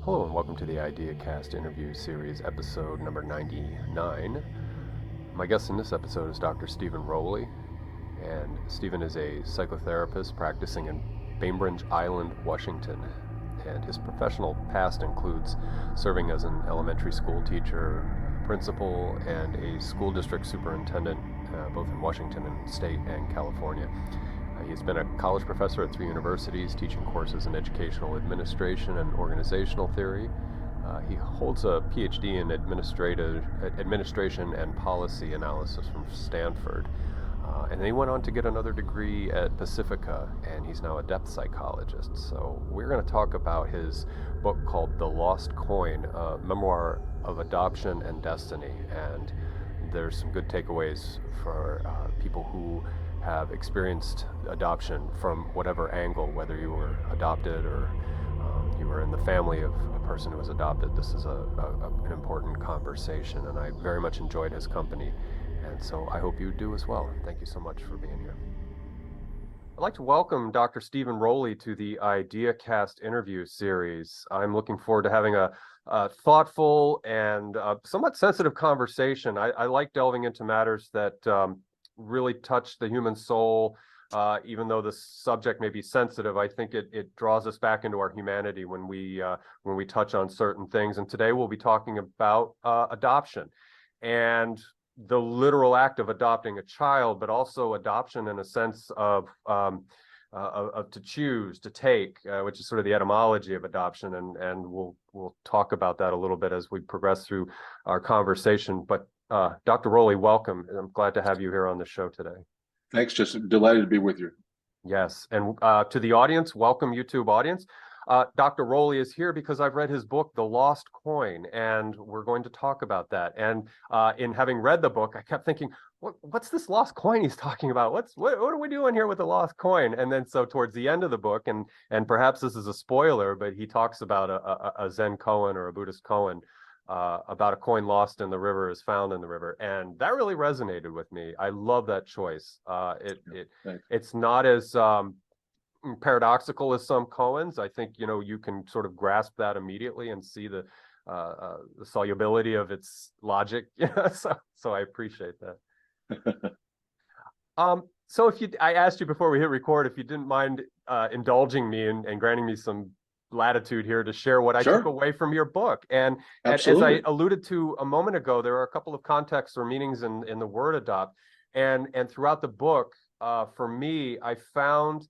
Hello and welcome to the IdeaCast interview series, episode number 99. My guest in this episode is Dr. Stephen Rowley, and Stephen is a psychotherapist practicing in Bainbridge Island, Washington. And his professional past includes serving as an elementary school teacher, principal, and a school district superintendent, both in Washington and state and California. He's been a college professor at 3 universities, teaching courses in educational administration and organizational theory. He holds a Ph.D. in administration and policy analysis from Stanford. And then he went on to get another degree at Pacifica, and he's now a depth psychologist. So we're going to talk about his book called The Lost Coin, a memoir of adoption and destiny. And there's some good takeaways for people who have experienced adoption from whatever angle, whether you were adopted or you were in the family of a person who was adopted. This is an important conversation, and I very much enjoyed his company, and so I hope you do as well. Thank you so much for being here. I'd like to welcome Dr. Stephen Rowley to the IdeaCast interview series. I'm looking forward to having a thoughtful and somewhat sensitive conversation. I like delving into matters that really touch the human soul, even though the subject may be sensitive. I think it draws us back into our humanity when we touch on certain things. And today we'll be talking about adoption and the literal act of adopting a child, but also adoption in a sense of to choose, to take, which is sort of the etymology of adoption. And we'll talk about that a little bit as we progress through our conversation. But Dr. Rowley, welcome. I'm glad to have you here on the show today. Thanks, just delighted to be with you. Yes, and to the audience, welcome YouTube audience. Dr. Rowley is here because I've read his book, The Lost Coin, and we're going to talk about that. And in having read the book, I kept thinking, what's this lost coin he's talking about? What are we doing here with the lost coin? And then so towards the end of the book, and perhaps this is a spoiler, but he talks about a Zen koan or a Buddhist koan, about a coin lost in the river is found in the river. And that really resonated with me. I love that choice. It's not as paradoxical as some koans. I think, you can sort of grasp that immediately and see the solubility of its logic. So I appreciate that. So I asked you before we hit record, if you didn't mind indulging me and granting me some latitude here to share what I took away from your book. And as I alluded to a moment ago, there are a couple of contexts or meanings in the word adopt. And throughout the book, for me, I found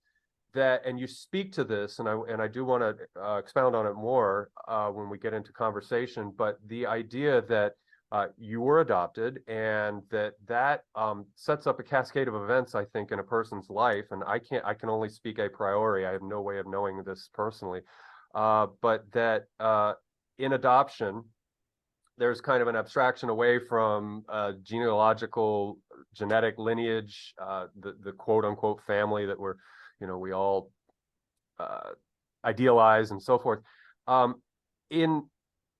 that, and you speak to this, and I do want to expound on it more when we get into conversation, but the idea that you were adopted, and that sets up a cascade of events, I think, in a person's life. And I can only speak a priori. I have no way of knowing this personally. But that in adoption, there's kind of an abstraction away from genealogical, genetic lineage, the quote unquote family that we all idealize and so forth. In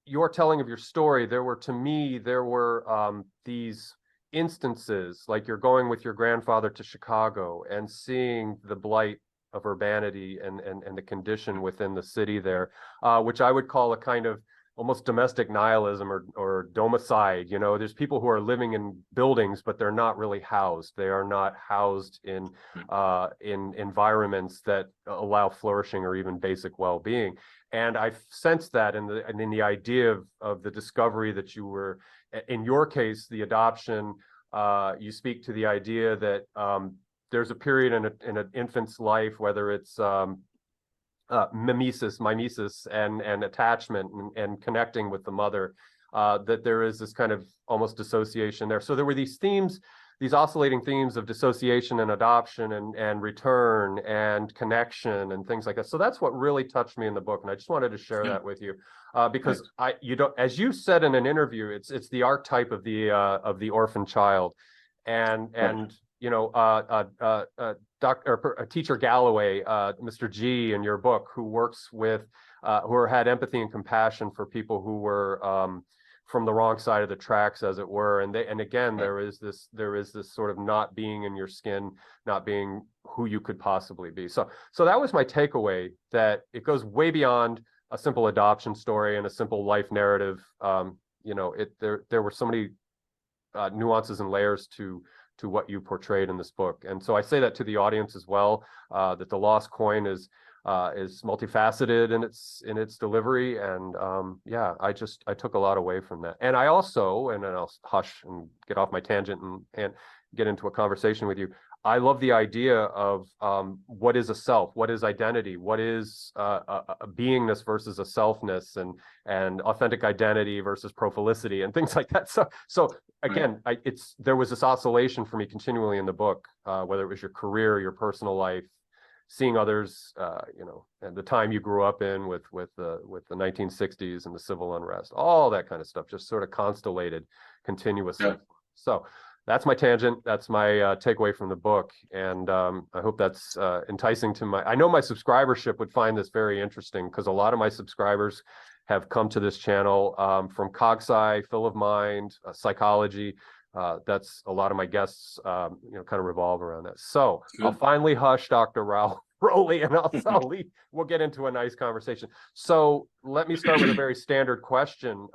your telling of your story, there were these instances, like you're going with your grandfather to Chicago and seeing the blight of urbanity and the condition within the city there, which I would call a kind of almost domestic nihilism or domicide. There's people who are living in buildings, but they're not really housed. They are not housed in environments that allow flourishing or even basic well-being. And I sensed that in the idea of the discovery that you were, in your case, the adoption. You speak to the idea that there's a period in an infant's life, whether it's mimesis, and attachment and connecting with the mother, that there is this kind of almost dissociation there. So there were these themes, these oscillating themes of dissociation and adoption and return and connection and things like that. So that's what really touched me in the book, and I just wanted to share that with you, because as you said in an interview, it's the archetype of the orphan child, and Teacher Galloway, Mr. G, in your book, who works with, who had empathy and compassion for people who were from the wrong side of the tracks, as it were. And again, there is this sort of not being in your skin, not being who you could possibly be. So that was my takeaway, that it goes way beyond a simple adoption story and a simple life narrative. There were so many nuances and layers to what you portrayed in this book. And so I say that to the audience as well, that The Lost Coin is multifaceted in its delivery. And I took a lot away from that. And I also, and then I'll hush and get off my tangent and get into a conversation with you. I love the idea of what is a self, what is identity, what is a beingness versus a selfness, and authentic identity versus profilicity, and things like that. So again, there was this oscillation for me continually in the book, whether it was your career, your personal life, seeing others, and the time you grew up in with the 1960s and the civil unrest, all that kind of stuff, just sort of constellated continuously. Yeah. So that's my tangent. That's my takeaway from the book. And I hope that's enticing to I know my subscribership would find this very interesting, because a lot of my subscribers have come to this channel from CogSci, Phil of Mind, psychology. That's a lot of my guests, kind of revolve around that. So good. I'll finally hush Dr. Rowley, and we'll get into a nice conversation. So let me start with a very standard question.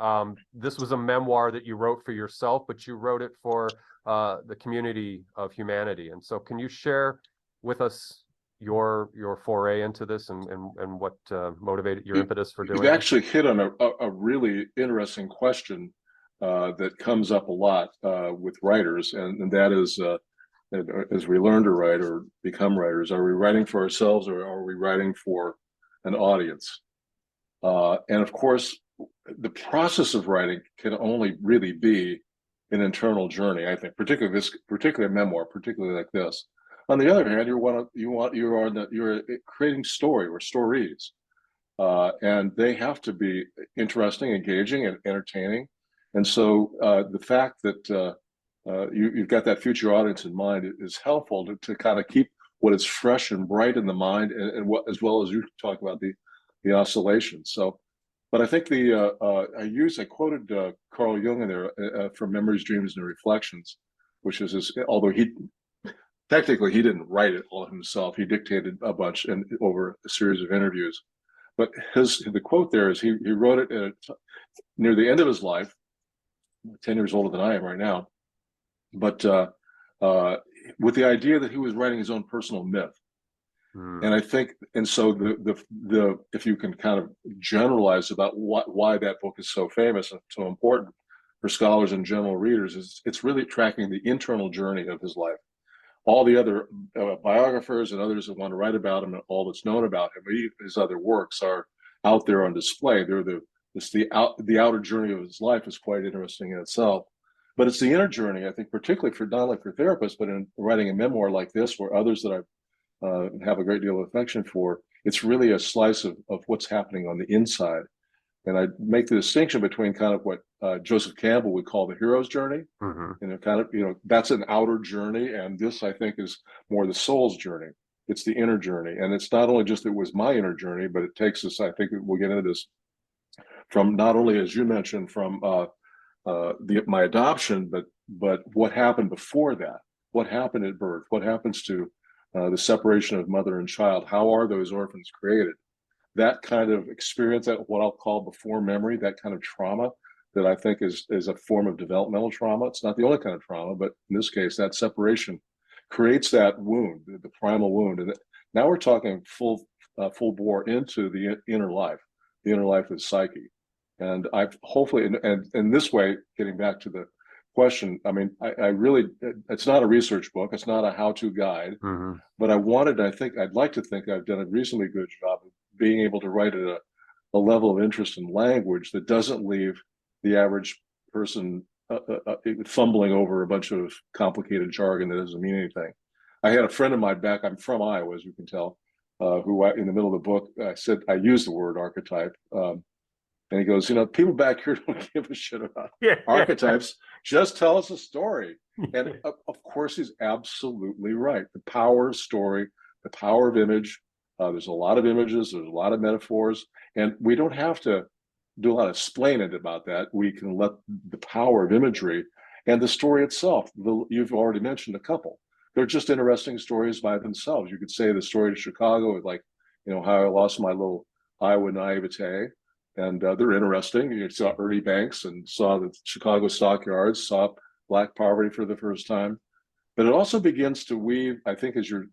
This was a memoir that you wrote for yourself, but you wrote it for the community of humanity. And so can you share with us your foray into this and what motivated your impetus for doing it? You actually hit on a really interesting question that comes up a lot with writers, and that is, as we learn to write or become writers, are we writing for ourselves or are we writing for an audience? And of course, the process of writing can only really be an internal journey, I think, particularly a memoir, particularly like this. On the other hand, you're creating story or stories, and they have to be interesting, engaging, and entertaining. And so the fact that you've got that future audience in mind is helpful to kind of keep what is fresh and bright in the mind, and what, as well as you talk about the oscillation. So, but I think I quoted Carl Jung in there from Memories, Dreams, and Reflections, which is although he didn't write it all himself, he dictated a bunch and over a series of interviews. But the quote there is he wrote it near the end of his life, 10 years older than I am right now, but with the idea that he was writing his own personal myth. And I think, and so the if you can kind of generalize about why that book is so famous and so important for scholars and general readers, it's really tracking the internal journey of his life. All the other biographers and others that want to write about him and all that's known about him, his other works are out there on display. The outer journey of his life is quite interesting in itself. But it's the inner journey, I think, particularly not only for therapists, but in writing a memoir like this, or others that I have a great deal of affection for, it's really a slice of what's happening on the inside. And I make the distinction between kind of what Joseph Campbell would call the hero's journey, and that's an outer journey, and this, I think, is more the soul's journey. It's the inner journey, and it's not only just it was my inner journey, but it takes us, I think we'll get into this, from not only, as you mentioned, from my adoption, but what happened before that, what happened at birth, what happens to the separation of mother and child, how are those orphans created? That kind of experience, that what I'll call before memory, that kind of trauma that I think is a form of developmental trauma. It's not the only kind of trauma, but in this case, that separation creates that wound, the primal wound. And now we're talking full bore into the inner life. The inner life is psyche. And I've hopefully, and in this way, getting back to the question, I mean, I really, it's not a research book, it's not a how-to guide, but I'd like to think I've done a reasonably good job of being able to write at a level of interest in language that doesn't leave the average person fumbling over a bunch of complicated jargon that doesn't mean anything. I had a friend of mine back, I'm from Iowa, as you can tell, who in the middle of the book, I used the word archetype. And he goes, people back here don't give a shit about archetypes. Just tell us a story. And of course, he's absolutely right. The power of story, the power of image. There's a lot of images. There's a lot of metaphors. And we don't have to do a lot of explaining about that. We can let the power of imagery and the story itself. You've already mentioned a couple. They're just interesting stories by themselves. You could say the story to Chicago, like, how I lost my little Iowa naivete, and they're interesting. You saw Ernie Banks and saw the Chicago stockyards, saw Black poverty for the first time. But it also begins to weave, I think, as you're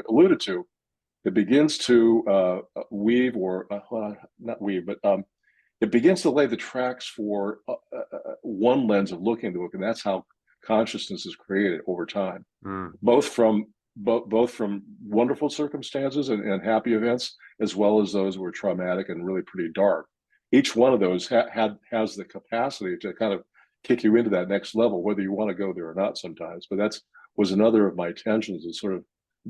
alluded to, it begins to weave, or not weave, but it begins to lay the tracks for one lens of looking at the book, and that's how consciousness is created over time, both from wonderful circumstances and happy events, as well as those who were traumatic and really pretty dark. Each one of those has the capacity to kind of kick you into that next level, whether you want to go there or not sometimes. But that was another of my intentions, to sort of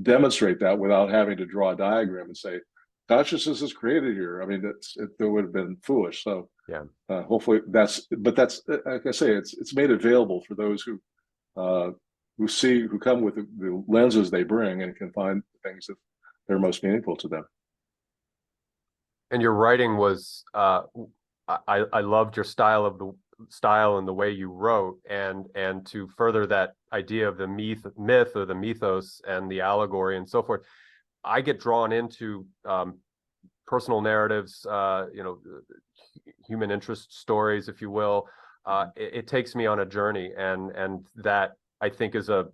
demonstrate that without having to draw a diagram and say, consciousness is created here. I mean, it would have been foolish. So Yeah. Hopefully that's like I say, it's made available for those who come with the lenses they bring and can find things that are most meaningful to them. And your writing was, I loved your style and the way you wrote, and to further that idea of the myth or the mythos and the allegory and so forth. I get drawn into personal narratives, human interest stories, if you will. It takes me on a journey, and that, I think, is a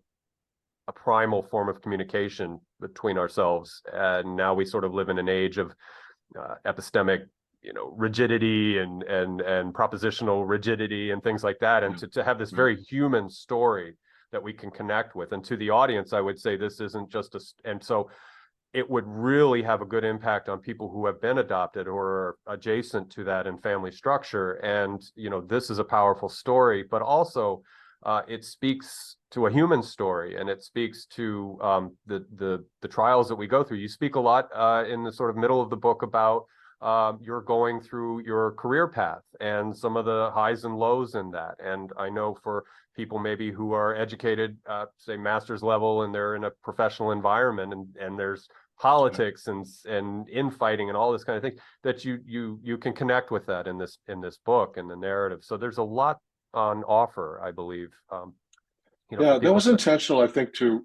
primal form of communication between ourselves. And now we sort of live in an age of epistemic, rigidity and propositional rigidity and things like that. And to have this very human story that we can connect with, and to the audience, I would say this isn't just and so it would really have a good impact on people who have been adopted or are adjacent to that in family structure. And, this is a powerful story, but also it speaks to a human story, and it speaks to the trials that we go through. You speak a lot in the sort of middle of the book about you're going through your career path and some of the highs and lows in that. And I know for people maybe who are educated, say master's level, and they're in a professional environment, and there's politics and infighting and all this kind of thing, that you can connect with that in this book and the narrative. So there's a lot on offer, I believe. Yeah, that was intentional, I think, to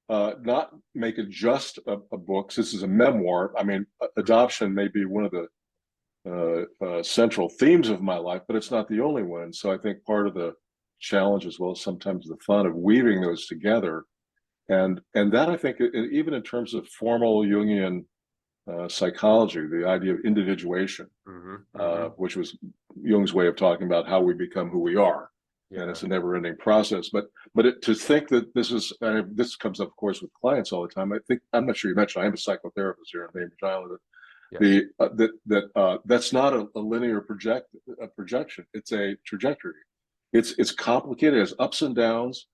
not make it just a book. This is a memoir. I mean, adoption may be one of the central themes of my life, but it's not the only one. So I think part of the challenge, as well as sometimes the fun of weaving those together, and that, I think, even in terms of formal Jungian psychology, the idea of individuation, which was Jung's way of talking about how we become who we are. Yeah. And it's a never-ending process. But to think that this is, this comes up, of course, with clients all the time. I think, I'm not sure you mentioned, I am a psychotherapist here in Bainbridge Island. Yes. That's not a linear projection. It's a trajectory. It's complicated. It has ups and downs.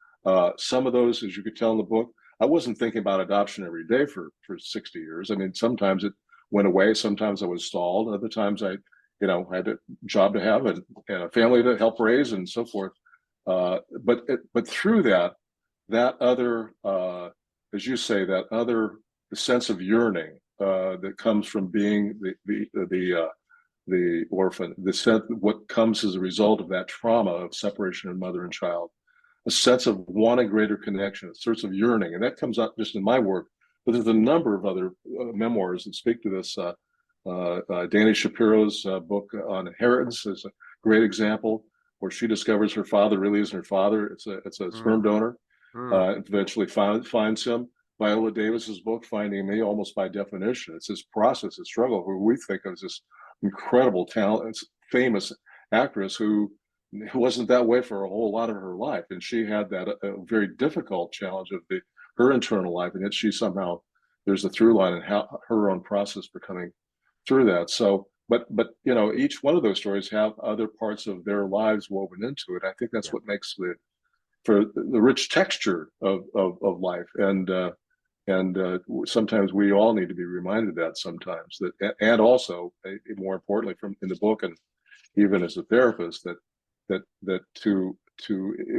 Some of those, as you could tell in the book, I wasn't thinking about adoption every day for 60 years. I mean, sometimes it went away. Sometimes I was stalled. Other times I had a job to have and a family to help raise and so forth. But through that other, as you say, that other sense of yearning that comes from being the orphan, the sense what comes as a result of that trauma of separation of mother and child, a sense of wanting greater connection, a sense of yearning, and that comes up just in my work. But there's a number of other memoirs that speak to this. Dani Shapiro's book on inheritance is a great example, where she discovers her father really isn't her father. It's a sperm donor. Eventually finds him. Viola Davis's book, Finding Me, almost by definition, it's this process of struggle where we think of this incredible talent, famous actress who wasn't that way for a whole lot of her life, and she had that a very difficult challenge of her internal life, and yet she somehow, there's a through line in how her own process for coming through that. So, but each one of those stories have other parts of their lives woven into it. I think that's what makes the rich texture of life, and sometimes we all need to be reminded of that sometimes, that, and also more importantly in the book, and even as a therapist, that it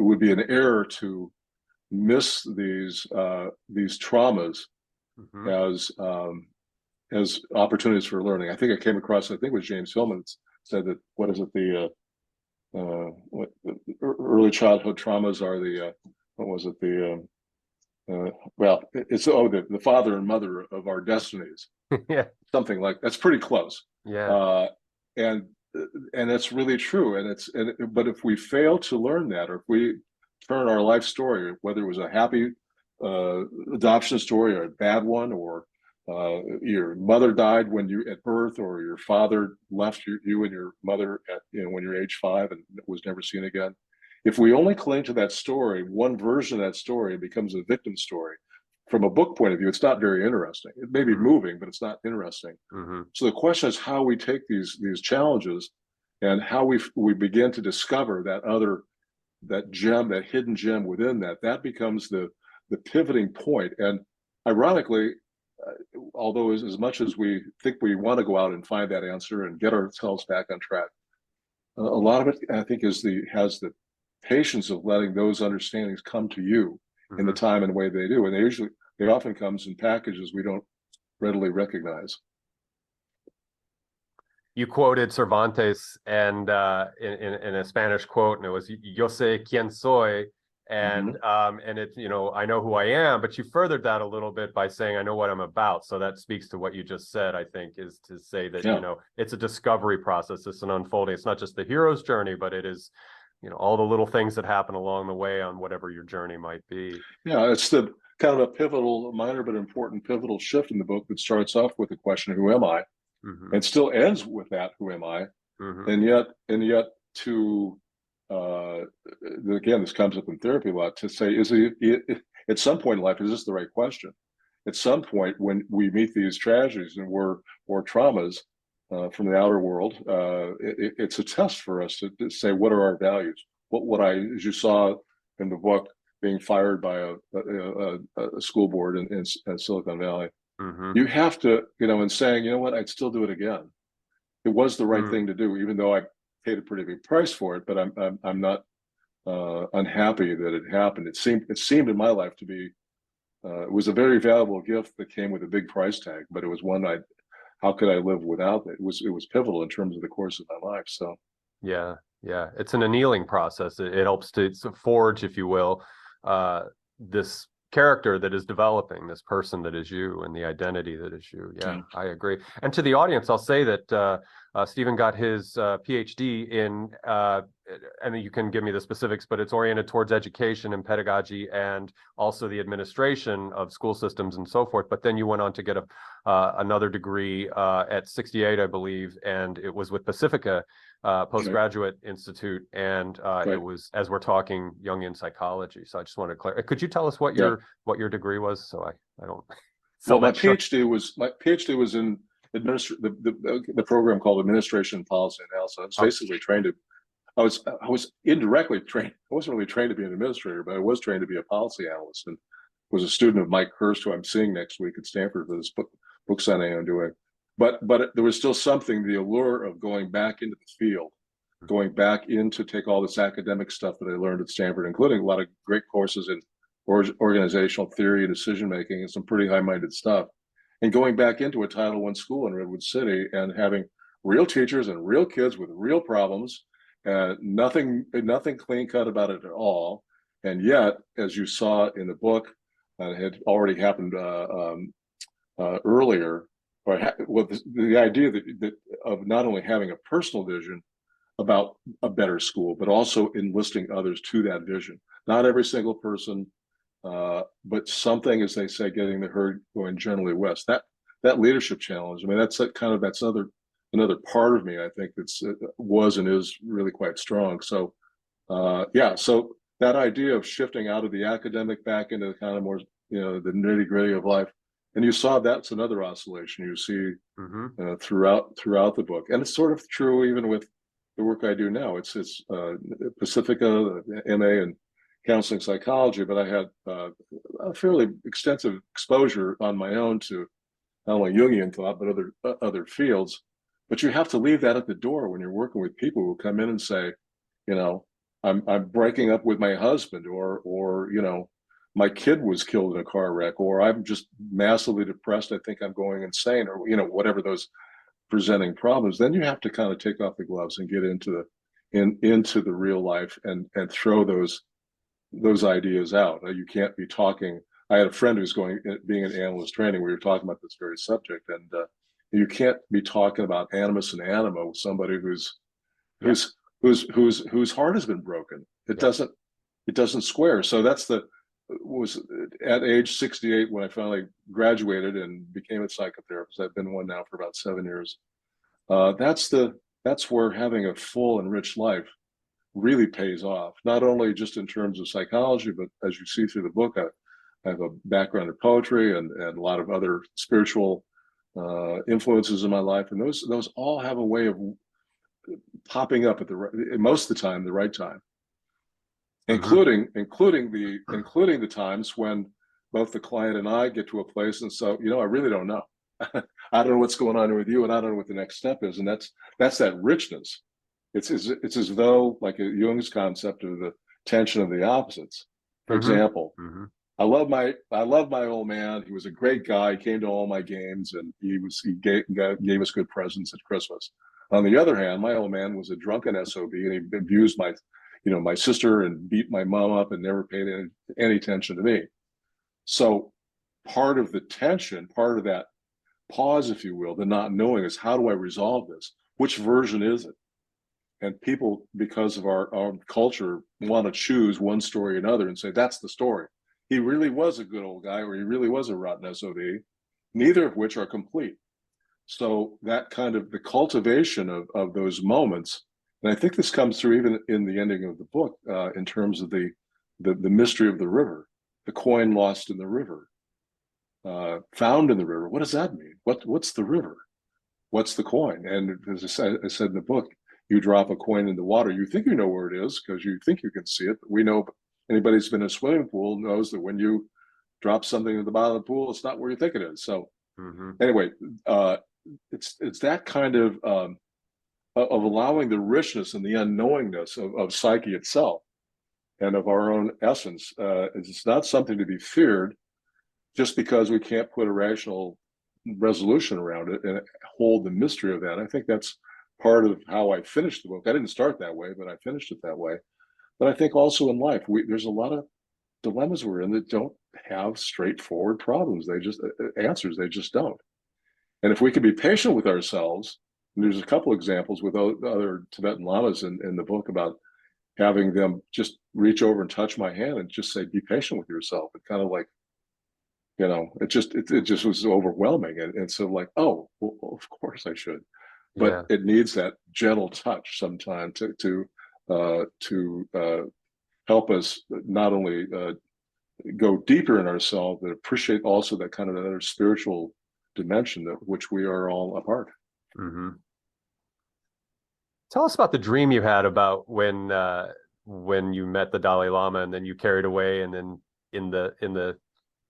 would be an error to miss these traumas as opportunities for learning. I think I came across, I think it was James Hillman said that, what is it, what early childhood traumas are well, it's the father and mother of our destinies. Yeah. Something like that's pretty close. Yeah. Uh, and and it's really true. But if we fail to learn that, or if we turn our life story, whether it was a happy adoption story or a bad one, or your mother died when you at birth, or your father left you and your mother at when you're age 5 and was never seen again. If we only cling to that story, one version of that story, it becomes a victim story. From a book point of view, it's not very interesting. It may be moving, but it's not interesting. Mm-hmm. So the question is how we take these challenges and how we begin to discover that gem, that hidden gem within that becomes the pivoting point. And ironically, although as much as we think we want to go out and find that answer and get ourselves back on track, a lot of it, I think, has the patience of letting those understandings come to you in the time and way they do. And they often comes in packages we don't readily recognize. You quoted Cervantes and in a Spanish quote, and it was "Yo sé quién soy," and and it's I know who I am. But you furthered that a little bit by saying I know what I'm about. So that speaks to what you just said. I think is to say that it's a discovery process. It's an unfolding. It's not just the hero's journey, but it is all the little things that happen along the way on whatever your journey might be. Yeah, it's the kind of a pivotal, minor but important pivotal shift in the book that starts off with the question, who am I? And still ends with that, who am I? And yet to again, this comes up in therapy a lot, to say, at some point in life, is this the right question? At some point when we meet these tragedies or traumas from the outer world, it's a test for us to say, what are our values? What as you saw in the book, being fired by a school board in Silicon Valley, you have to, and saying, what, I'd still do it again. It was the right thing to do, even though I paid a pretty big price for it. But I'm not unhappy that it happened. It seemed in my life to be, it was a very valuable gift that came with a big price tag, but it was one how could I live without it? It was pivotal in terms of the course of my life. So yeah, it's an annealing process. It helps to forge, if you will, this character that is developing, this person that is you, and the identity that is you. Yeah, I agree. And to the audience, I'll say that Stephen got his PhD in, and you can give me the specifics, but it's oriented towards education and pedagogy and also the administration of school systems and so forth. But then you went on to get another degree at 68, I believe, and it was with Pacifica Postgraduate Institute, and it was, as we're talking, Jungian psychology. So I just wanted to clarify. Could you tell us what your degree was? So I don't. Well, my PhD was in the program called Administration and Policy Analysis. I was basically trained to. I was indirectly trained. I wasn't really trained to be an administrator, but I was trained to be a policy analyst, and was a student of Mike Hurst, who I'm seeing next week at Stanford for this book signing I'm doing. But there was still something, the allure of going back into the field, going back in to take all this academic stuff that I learned at Stanford, including a lot of great courses in organizational theory and decision making and some pretty high-minded stuff, and going back into a Title I school in Redwood City and having real teachers and real kids with real problems, nothing clean cut about it at all. And yet, as you saw in the book, it had already happened earlier. The idea that of not only having a personal vision about a better school, but also enlisting others to that vision. Not every single person, but something, as they say, getting the herd going generally west. That leadership challenge. I mean, that's another part of me, I think, that's was and is really quite strong. So so that idea of shifting out of the academic back into the kind of more the nitty gritty of life. And you saw that's another oscillation you see throughout the book, and it's sort of true even with the work I do now. It's Pacifica, MA in counseling psychology, but I had a fairly extensive exposure on my own to not only Jungian thought but other fields. But you have to leave that at the door when you're working with people who come in and say, I'm breaking up with my husband, or my kid was killed in a car wreck, or I'm just massively depressed, I think I'm going insane, or whatever those presenting problems. Then you have to kind of take off the gloves and get into the real life and throw those ideas out. You can't be talking I had a friend who's being in analyst training. We were talking about this very subject, and you can't be talking about animus and anima with somebody whose Yeah. whose heart has been broken. It Yeah. doesn't square. So that's was at age 68 when I finally graduated and became a psychotherapist. I've been one now for about 7 years. That's where having a full and rich life really pays off, not only just in terms of psychology, but as you see through the book, I have a background in poetry and a lot of other spiritual influences in my life, and those all have a way of popping up at most of the time, the right time, Mm-hmm. including the times when both the client and I get to a place and so, I really don't know. I don't know what's going on with you, and I don't know what the next step is, and that's that richness. It's as though, like a Jung's concept of the tension of the opposites. For Mm-hmm. example, Mm-hmm. I love my old man. He was a great guy. He came to all my games, and he gave us good presents at Christmas. On the other hand, my old man was a drunken SOB, and he abused my sister and beat my mom up and never paid any attention to me. So part of the tension, part of that pause, if you will, the not knowing is, how do I resolve this? Which version is it? And people, because of our culture, want to choose one story or another and say, that's the story. He really was a good old guy, or he really was a rotten SOB, neither of which are complete. So that kind of the cultivation of those moments, and I think this comes through even in the ending of the book, in terms of the mystery of the river, the coin lost in the river, found in the river. What does that mean? What's the river? What's the coin? And as I said in the book, you drop a coin in the water, you think you know where it is because you think you can see it. But we know, anybody who's been in a swimming pool knows that when you drop something at the bottom of the pool, it's not where you think it is. So Mm-hmm. anyway, it's that kind of allowing the richness and the unknowingness of psyche itself and of our own essence. It's not something to be feared just because we can't put a rational resolution around it and hold the mystery of that. I think that's part of how I finished the book. I didn't start that way, but I finished it that way. But I think also in life, there's a lot of dilemmas we're in that don't have straightforward problems. They just answers. They just don't. And if we can be patient with ourselves, and there's a couple examples with other Tibetan lamas in the book about having them just reach over and touch my hand and just say, be patient with yourself. It kind of like, it just was overwhelming. And so like, oh, well, of course I should. But Yeah. it needs that gentle touch sometime to help us not only go deeper in ourselves, but appreciate also that kind of another spiritual dimension that which we are all a part. Mm-hmm. Tell us about the dream you had about when you met the Dalai Lama and then you carried away, and then in the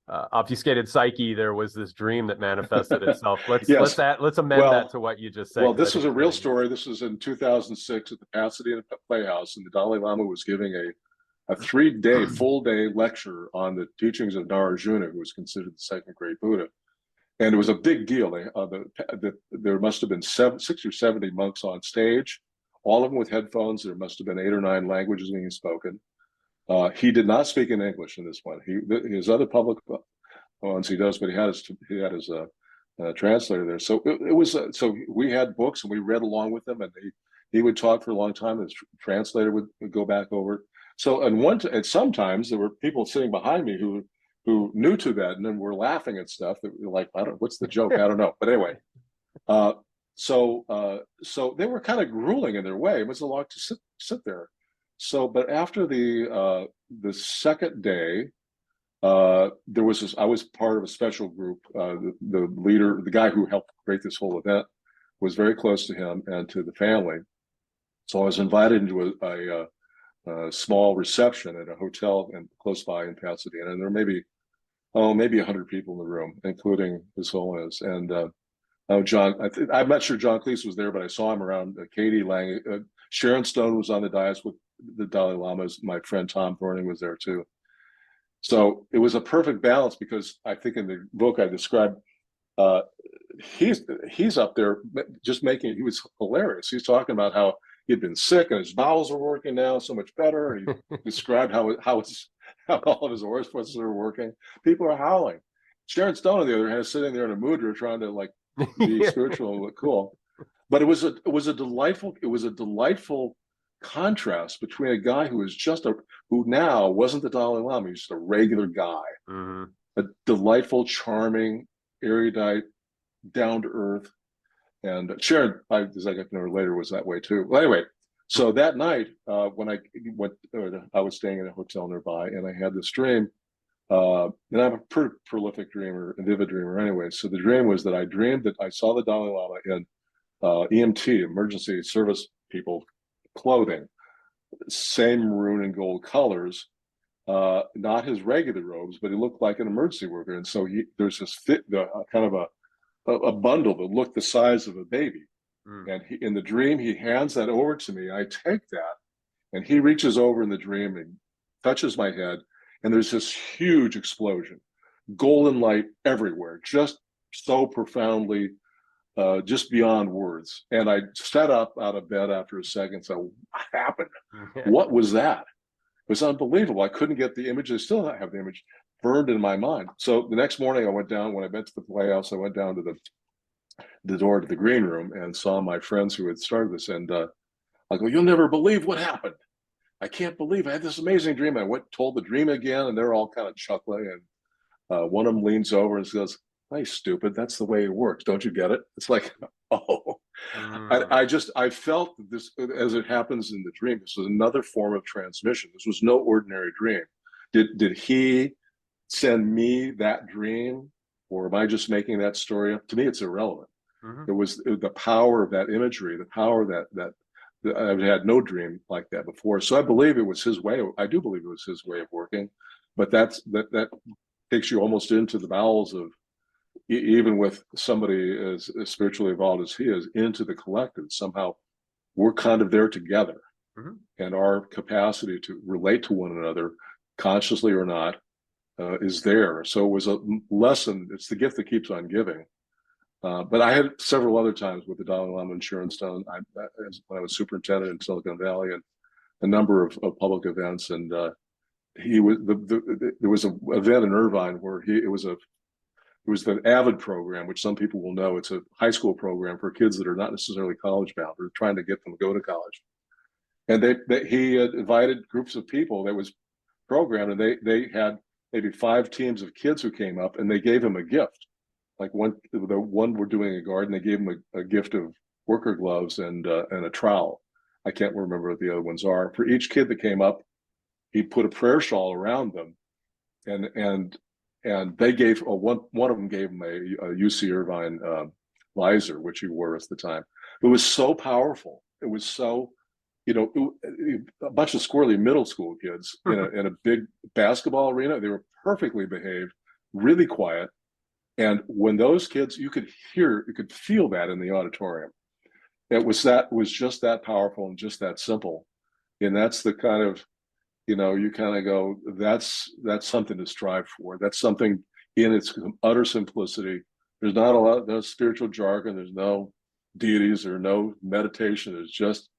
obfuscated psyche there was this dream that manifested itself. Yes. Let's amend that Well, to what you just said, well, because I this think was a it's real really story. This was in 2006 at the Pasadena Playhouse, and the Dalai Lama was giving a 3-day, full day lecture on the teachings of Narajuna, who was considered the second great Buddha. And it was a big deal. There must have been 60 or 70 monks on stage, all of them with headphones. There must have been 8 or 9 languages being spoken. He did not speak in English in this one. His other public ones he does, but he had his translator there. So it was so we had books and we read along with him, and he would talk for a long time. And his translator would go back over. So and sometimes there were people sitting behind me who knew Tibet and then were laughing at stuff that were like, what's the joke? I don't know. But anyway, so they were kind of grueling in their way. It was a lot to sit there. So, but after the second day, there was this. I was part of a special group. The leader, the guy who helped create this whole event, was very close to him and to the family. So I was invited into a small reception at a hotel close by in Pasadena, and there were maybe 100 people in the room, including His Holiness. And John, I'm not sure John Cleese was there, but I saw him around. Katie Lang, Sharon Stone was on the dais with the Dalai Lamas. My friend Tom Thorning was there too. So it was a perfect balance, because I think in the book I described, he's up there just he was hilarious. He's talking about how he'd been sick and his bowels were working now so much better. And he described how how all of his orifices are working. People are howling. Sharon Stone, on the other hand, is sitting there in a mudra trying to like be Yeah. spiritual and look cool. But it was a delightful contrast between a guy who now wasn't the Dalai Lama, he's just a regular guy, Hmm. a delightful, charming, erudite, down to earth. And Sharon, as I got to know her later, was that way too. Well, anyway, so that night when I went, I was staying in a hotel nearby, and I had this dream. And I'm a pretty prolific dreamer, a vivid dreamer anyway. So the dream was that I dreamed that I saw the Dalai Lama in EMT, emergency service people, clothing, same maroon and gold colors, not his regular robes, but he looked like an emergency worker. And so there's this kind of a bundle that looked the size of a baby. Mm. And in the dream, he hands that over to me. I take that, and he reaches over in the dream and touches my head. And there's this huge explosion, golden light everywhere, just so profoundly, just beyond words. And I sat up out of bed after a second. So what happened? What was that? It was unbelievable. I couldn't get the image. I still don't have the image burned in my mind. So the next morning I went down, when I went to the playhouse, I went down to the door to the green room and saw my friends who had started this. And I go, you'll never believe what happened. I can't believe I had this amazing dream. I told the dream again, and they're all kind of chuckling. And one of them leans over and says, "Hey, stupid, that's the way it works. Don't you get it?" It's like, oh, I felt that this, as it happens in the dream, this was another form of transmission. This was no ordinary dream. Did he send me that dream, or am I just making that story up? To me, it's irrelevant. Mm-hmm. It was the power of that imagery, the power that I've had no dream like that before. So I believe it was his way. I do believe it was his way of working, but that takes you almost into the bowels of, even with somebody as spiritually evolved as he is, into the collective. Somehow we're kind of there together, Mm-hmm. and our capacity to relate to one another, consciously or not, is there. So it was a lesson. It's the gift that keeps on giving. But I had several other times with the Dalai Lama and Sharon Stone when I was superintendent in Silicon Valley, and a number of public events. And he was there was an event in Irvine where it was the AVID program, which some people will know. It's a high school program for kids that are not necessarily college bound, or trying to get them to go to college. And he had invited groups of people that was programmed, and they had maybe 5 teams of kids who came up, and they gave him a gift. Like the one were doing a garden, they gave him a gift of worker gloves and a trowel. I can't remember what the other ones are. For each kid that came up, he put a prayer shawl around them, and they gave one of them gave him a UC Irvine visor, which he wore at the time. It was so powerful. It was so, a bunch of squirrely middle school kids in a big basketball arena. They were perfectly behaved, really quiet. And when those kids, you could feel that in the auditorium. It was just that powerful and just that simple. And that's the kind of, you kind of go, that's something to strive for. That's something in its utter simplicity. There's not a lot, no spiritual jargon. There's no deities or no meditation. There's just,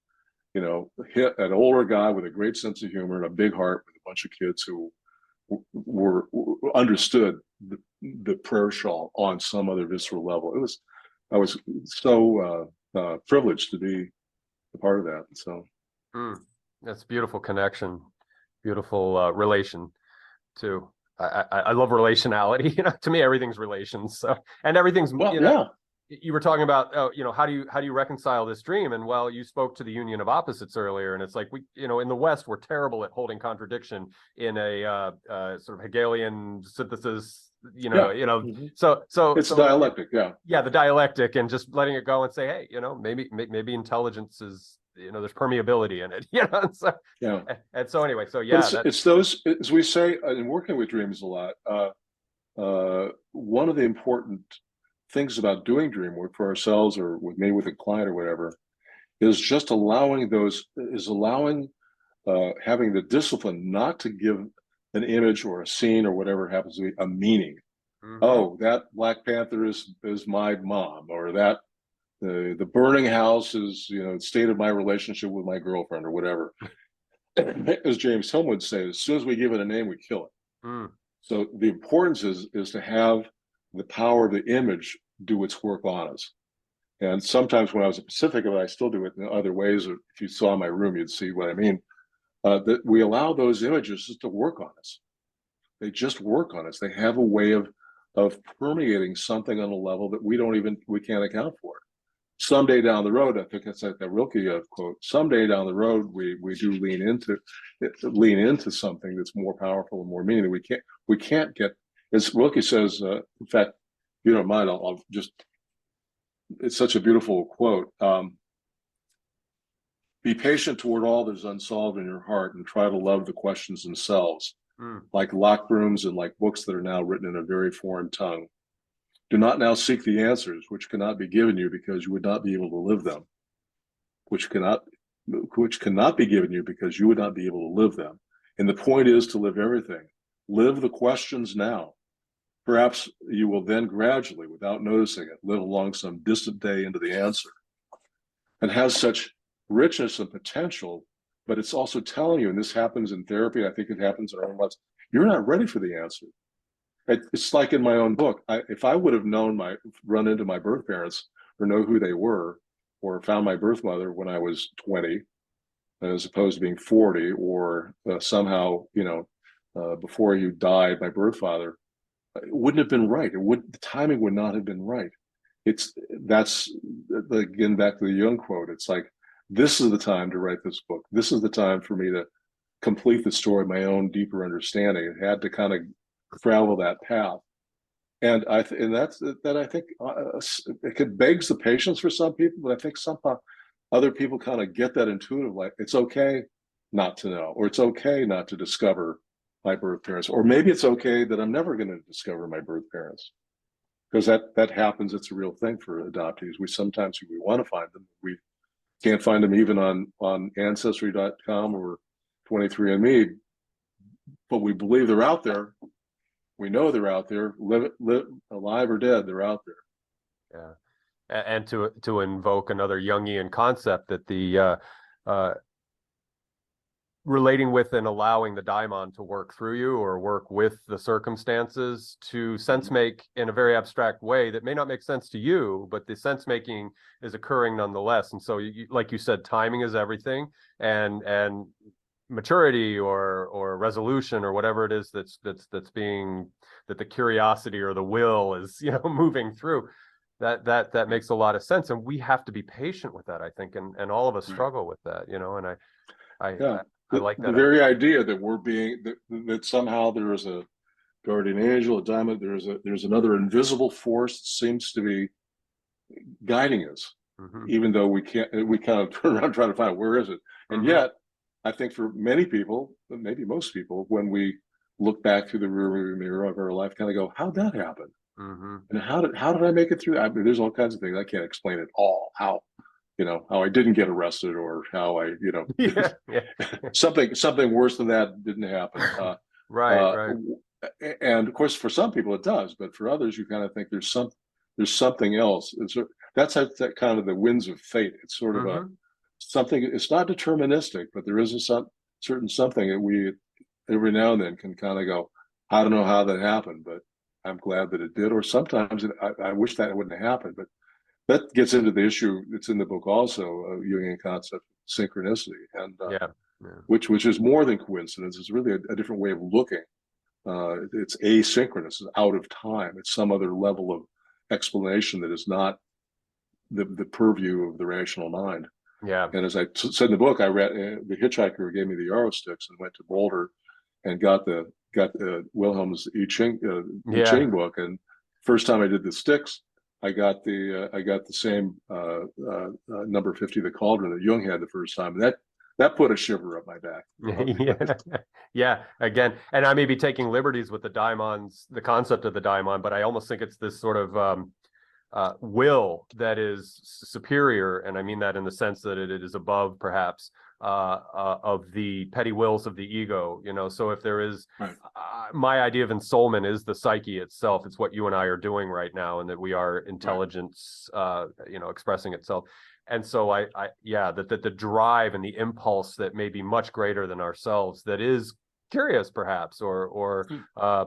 an older guy with a great sense of humor and a big heart with a bunch of kids who were understood the prayer shawl on some other visceral level. I was so privileged to be a part of that. So That's a beautiful connection, beautiful relation too. I love relationality. To me, everything's relations. So, and everything's, yeah. You were talking about, how do you reconcile this dream? And well, you spoke to the union of opposites earlier, and it's like in the West, we're terrible at holding contradiction in a sort of Hegelian synthesis. Mm-hmm. So it's dialectic, yeah, the dialectic, and just letting it go and say, hey, maybe intelligence is, there's permeability in it, and so yeah. And so anyway, so yeah, it's those, as we say in working with dreams a lot. One of the important things about doing dream work for ourselves, or with me with a client or whatever, is just having the discipline not to give an image or a scene or whatever happens to be a meaning. Mm-hmm. Oh, that Black Panther is my mom, or that the burning house is, state of my relationship with my girlfriend or whatever. as James Hillman would say, as soon as we give it a name, we kill it. Mm. So the importance is to have the power of the image do its work on us. And sometimes when I was at Pacific, I still do it in other ways. If you saw my room, you'd see what I mean. That we allow those images just to work on us. They just work on us. They have a way of permeating something on a level that we can't account for. Someday down the road, I think it's like that Rilke quote. Someday down the road, we do lean into something that's more powerful and more meaning. We can't get, as Rilke says. In fact, if you don't mind, I'll just. It's such a beautiful quote. Be patient toward all that is unsolved in your heart, and try to love the questions themselves, like locked rooms and like books that are now written in a very foreign tongue. Do not now seek the answers which cannot be given you because you would not be able to live them, which cannot be given you because you would not be able to live them. And the point is to live everything. Live the questions now. Perhaps you will then gradually, without noticing it, live along some distant day into the answer. And has such richness and potential, but it's also telling you, and this happens in therapy, I think it happens in our own lives, you're not ready for the answer. It's like in my own book. If I would have run into my birth parents or know who they were, or found my birth mother when I was 20, as opposed to being 40, or somehow, before you died, my birth father, it wouldn't have been right. The timing would not have been right. That's again back to the Jung quote. It's like, this is the time to write this book. This is the time for me to complete the story of my own deeper understanding. It had to kind of travel that path, and I think it begs the patience for some people, but I think somehow other people kind of get that intuitive, like it's okay not to know, or it's okay not to discover my birth parents, or maybe it's okay that I'm never going to discover my birth parents, because that happens. It's a real thing for adoptees. We want to find them, we can't find them even on Ancestry.com or 23andMe, but we believe they're out there. We know they're out there, live alive or dead, they're out there. Yeah, and to invoke another Jungian concept, that the relating with and allowing the daimon to work through you, or work with the circumstances to sense make in a very abstract way that may not make sense to you, but the sense making is occurring nonetheless. And so, like you said, timing is everything, and maturity or resolution or whatever it is that's being, that the curiosity or the will is moving through, that makes a lot of sense. And we have to be patient with that, I think, and all of us struggle with that, and I like that. The very idea that that somehow there is a guardian angel, a diamond, there's another invisible force that seems to be guiding us, even though we kind of turn around trying to find out where is it. And yet, I think for many people, maybe most people, when we look back through the rearview mirror of our life, kind of go, how'd that happen? And how did I make it through? I mean, there's all kinds of things I can't explain it all. How I didn't get arrested, or how I, something worse than that didn't happen. Right. And of course, for some people it does, but for others, you kind of think there's something else. That's that kind of the winds of fate. It's sort of something. It's not deterministic, but there is a certain something that we every now and then can kind of go, I don't know how that happened, but I'm glad that it did. Or sometimes I wish that it wouldn't have happened, but that gets into the issue that's in the book also, Jungian concept, synchronicity, and which is more than coincidence. It's really a different way of looking. It's asynchronous, it's out of time. It's some other level of explanation that is not the purview of the rational mind. Yeah. And as I said in the book, I read the hitchhiker who gave me the Yarrow sticks and went to Boulder and got Wilhelm's I Ching book. And first time I did the sticks, I got the same number 50, the cauldron, that Jung had the first time. And that put a shiver up my back. Yeah. Again, and I may be taking liberties with the daimons, the concept of the daimon, but I almost think it's this sort of will that is superior, and I mean that in the sense that it is above, perhaps, of the petty wills of the ego. So if there is, my idea of ensoulment is the psyche itself. It's what you and I are doing right now, and that we are intelligence, expressing itself. And so yeah, that the drive and the impulse that may be much greater than ourselves, that is curious perhaps, or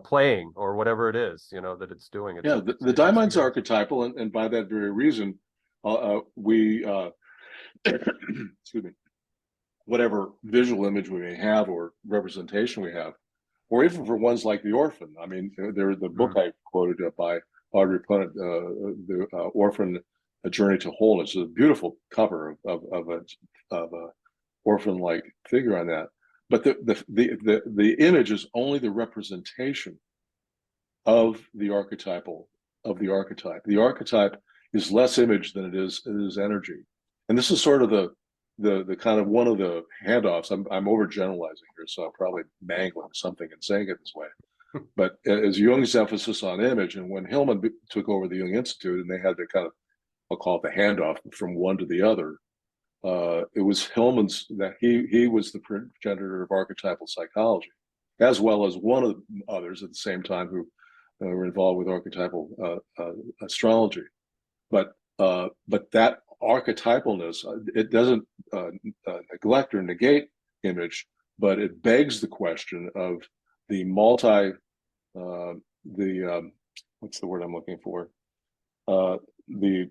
playing, or whatever it is, that it's doing. Yeah, the diamond's archetypal, and by that very reason, we excuse me, whatever visual image we may have or representation we have, or even for ones like The Orphan. I mean, the book I quoted by Audrey Punnett, The Orphan: A Journey to Wholeness, is a beautiful cover of a orphan-like figure on that. But the image is only the representation of the archetype. The archetype is less image than it is energy. And this is sort of the kind of one of the handoffs. I'm overgeneralizing here, so I'm probably mangling something and saying it this way. But as Jung's emphasis on image, and when Hillman took over the Jung Institute, and they had to kind of, I'll call it the handoff from one to the other, it was Hillman's, that he was the progenitor of archetypal psychology, as well as one of the others at the same time who were involved with archetypal astrology. But that archetypalness, it doesn't neglect or negate image, but it begs the question of the what's the word I'm looking for? The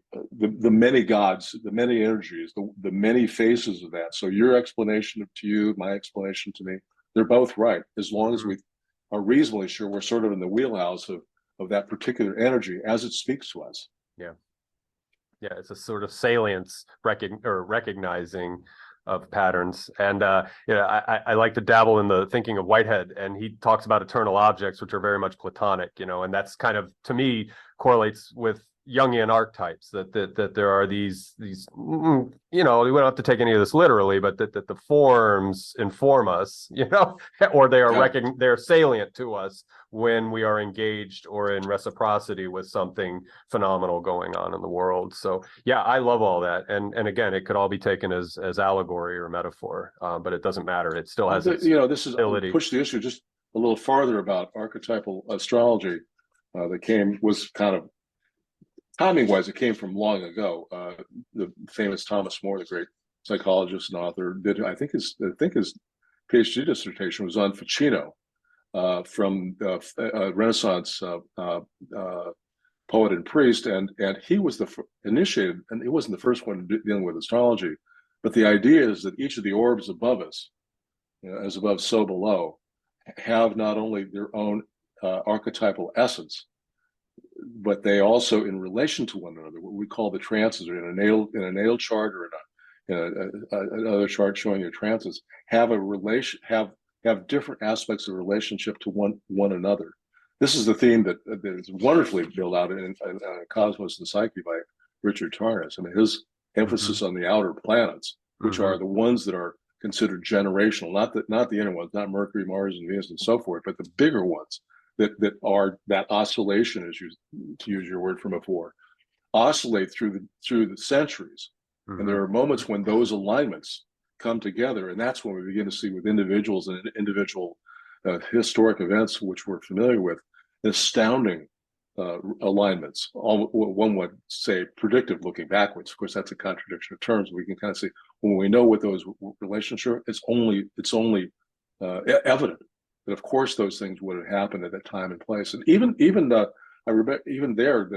many gods, the many energies, the many faces of that. So your explanation to you, my explanation to me, they're both right, as long as we are reasonably sure we're sort of in the wheelhouse of that particular energy as it speaks to us. Yeah. Yeah, it's a sort of salience recognizing of patterns. And I like to dabble in the thinking of Whitehead, and he talks about eternal objects, which are very much Platonic, and that's kind of, to me, correlates with Jungian archetypes, that there are these we don't have to take any of this literally, but that the forms inform us, or they are they're salient to us when we are engaged or in reciprocity with something phenomenal going on in the world. So yeah, I love all that, and again, it could all be taken as allegory or metaphor, but it doesn't matter. It still has its this is ability. Push the issue just a little farther about archetypal astrology. Was kind of timing-wise, it came from long ago. The famous Thomas More, the great psychologist and author, did I think his PhD dissertation was on Ficino, from Renaissance poet and priest, and he was the initiated, and he wasn't the first one dealing with astrology, but the idea is that each of the orbs above us, as above, so below, have not only their own archetypal essence, but they also, in relation to one another, what we call the trances, or in a natal chart, or in another chart showing your trances, have a relation, have different aspects of relationship to one another. This is the theme that is wonderfully built out in Cosmos and Psyche by Richard Tarnas. I mean, his emphasis on the outer planets, which are the ones that are considered generational, not the inner ones, not Mercury, Mars, and Venus, and so forth, but the bigger ones that are that oscillation, as to use your word from before, oscillate through the centuries. And there are moments when those alignments come together, and that's when we begin to see with individuals and individual historic events, which we're familiar with, astounding alignments. One would say predictive, looking backwards. Of course, that's a contradiction of terms. We can kind of see when we know what those relationships. It's only evident that, of course, those things would have happened at that time and place. And even I remember even there,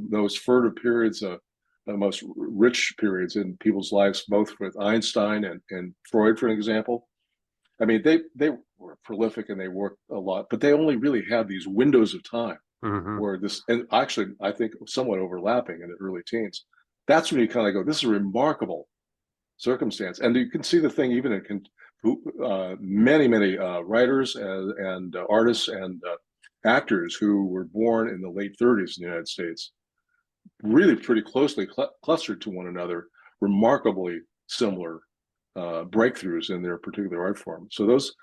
those fertile periods, the most rich periods in people's lives, both with Einstein and Freud, for example. I mean, they were prolific and they worked a lot, but they only really had these windows of time where this, and actually, I think somewhat overlapping in the early teens. That's when you kind of go, this is a remarkable circumstance. And you can see the thing even in many writers and artists and actors who were born in the late 30s in the United States, really pretty closely clustered to one another, remarkably similar breakthroughs in their particular art form. So those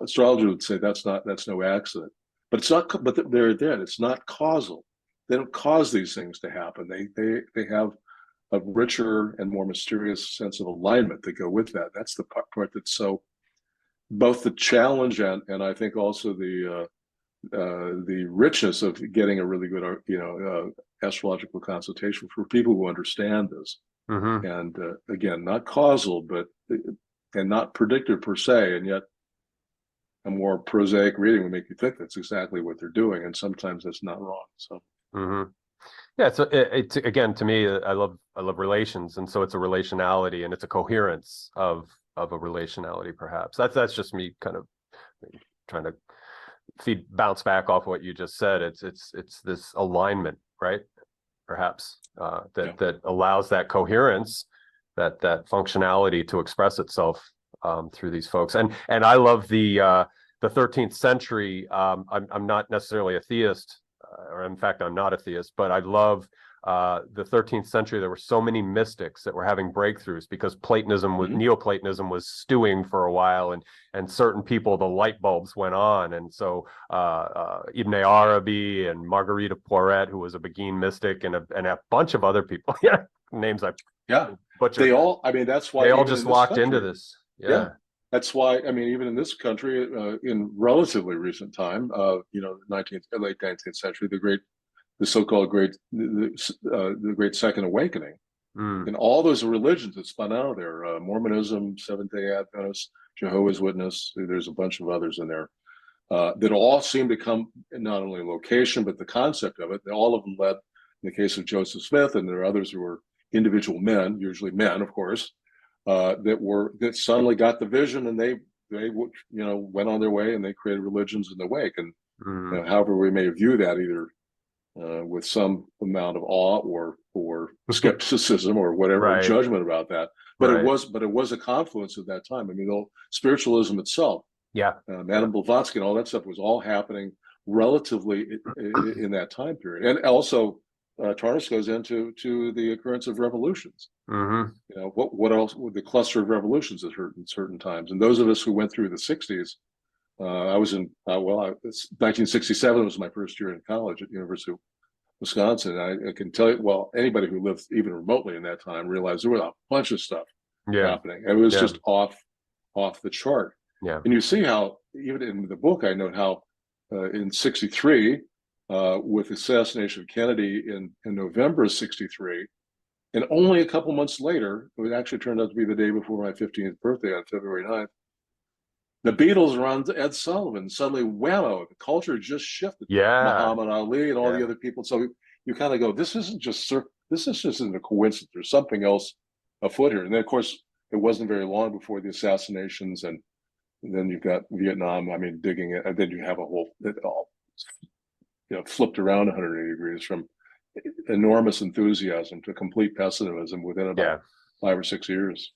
astrology would say that's no accident, but it's not. But they're then it's not causal. They don't cause these things to happen. They have a richer and more mysterious sense of alignment that go with that. That's the part that's so both the challenge and I think also the richness of getting a really good astrological consultation for people who understand this. And again, not causal, but and not predictive per se, and yet a more prosaic reading would make you think that's exactly what they're doing, and sometimes that's not wrong. So. Yeah, so it's again, to me, I love relations, and so it's a relationality, and it's a coherence of a relationality. Perhaps that's just me kind of trying to bounce back off what you just said. It's this alignment, right? Perhaps that allows that coherence, that functionality to express itself through these folks. And I love the 13th century. I'm not necessarily a theist, or in fact, I'm not a theist, but I love the 13th century. There were so many mystics that were having breakthroughs because Platonism was Neoplatonism was stewing for a while, and certain people, the light bulbs went on. And so Ibn Arabi and Marguerite of Porret, who was a Beguine mystic, and a bunch of other people, names I butchered. They all, I mean, that's why they all just locked into this. Yeah. That's why, I mean, even in this country, in relatively recent time, late 19th century, the so-called the Great Second Awakening, and all those religions that spun out of there, Mormonism, Seventh-day Adventists, Jehovah's Witness, there's a bunch of others in there, that all seem to come, not only location, but the concept of it. All of them led, in the case of Joseph Smith, and there are others who were individual men, usually men, of course, that suddenly got the vision, and they went on their way, and they created religions in the wake. And however we may view that, either with some amount of awe or skepticism or whatever judgment about that, but it was a confluence at that time. I mean, spiritualism itself, Madame Blavatsky and all that stuff was all happening relatively in that time period. And also Tarnas goes into the occurrence of revolutions. What else with the cluster of revolutions at certain times? And those of us who went through the 60s, I was in 1967 was my first year in college at the University of Wisconsin. I can tell you, well, anybody who lived even remotely in that time realized there was a bunch of stuff happening. It was just off the chart. And you see how, even in the book, I note how in 63, with the assassination of Kennedy in November of 63, and only a couple months later, it actually turned out to be the day before my 15th birthday on February 9th, the Beatles were on Ed Sullivan. Suddenly, whammo, the culture just shifted. Muhammad Ali and all the other people. So you kind of go, this isn't just a coincidence. There's something else afoot here. And then, of course, it wasn't very long before the assassinations, and then you've got Vietnam. I mean, digging it, and then you have it all flipped around 180 degrees from enormous enthusiasm to complete pessimism within about 5 or 6 years.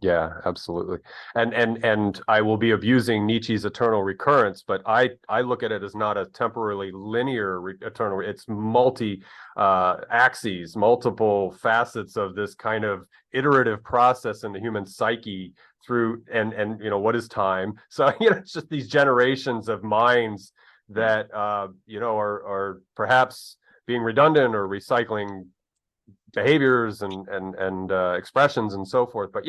Yeah, absolutely. And I will be abusing Nietzsche's eternal recurrence, but I look at it as not a temporally linear eternal. It's multi axes, multiple facets of this kind of iterative process in the human psyche through and what is time? So it's just these generations of minds that are perhaps being redundant or recycling behaviors and expressions and so forth. But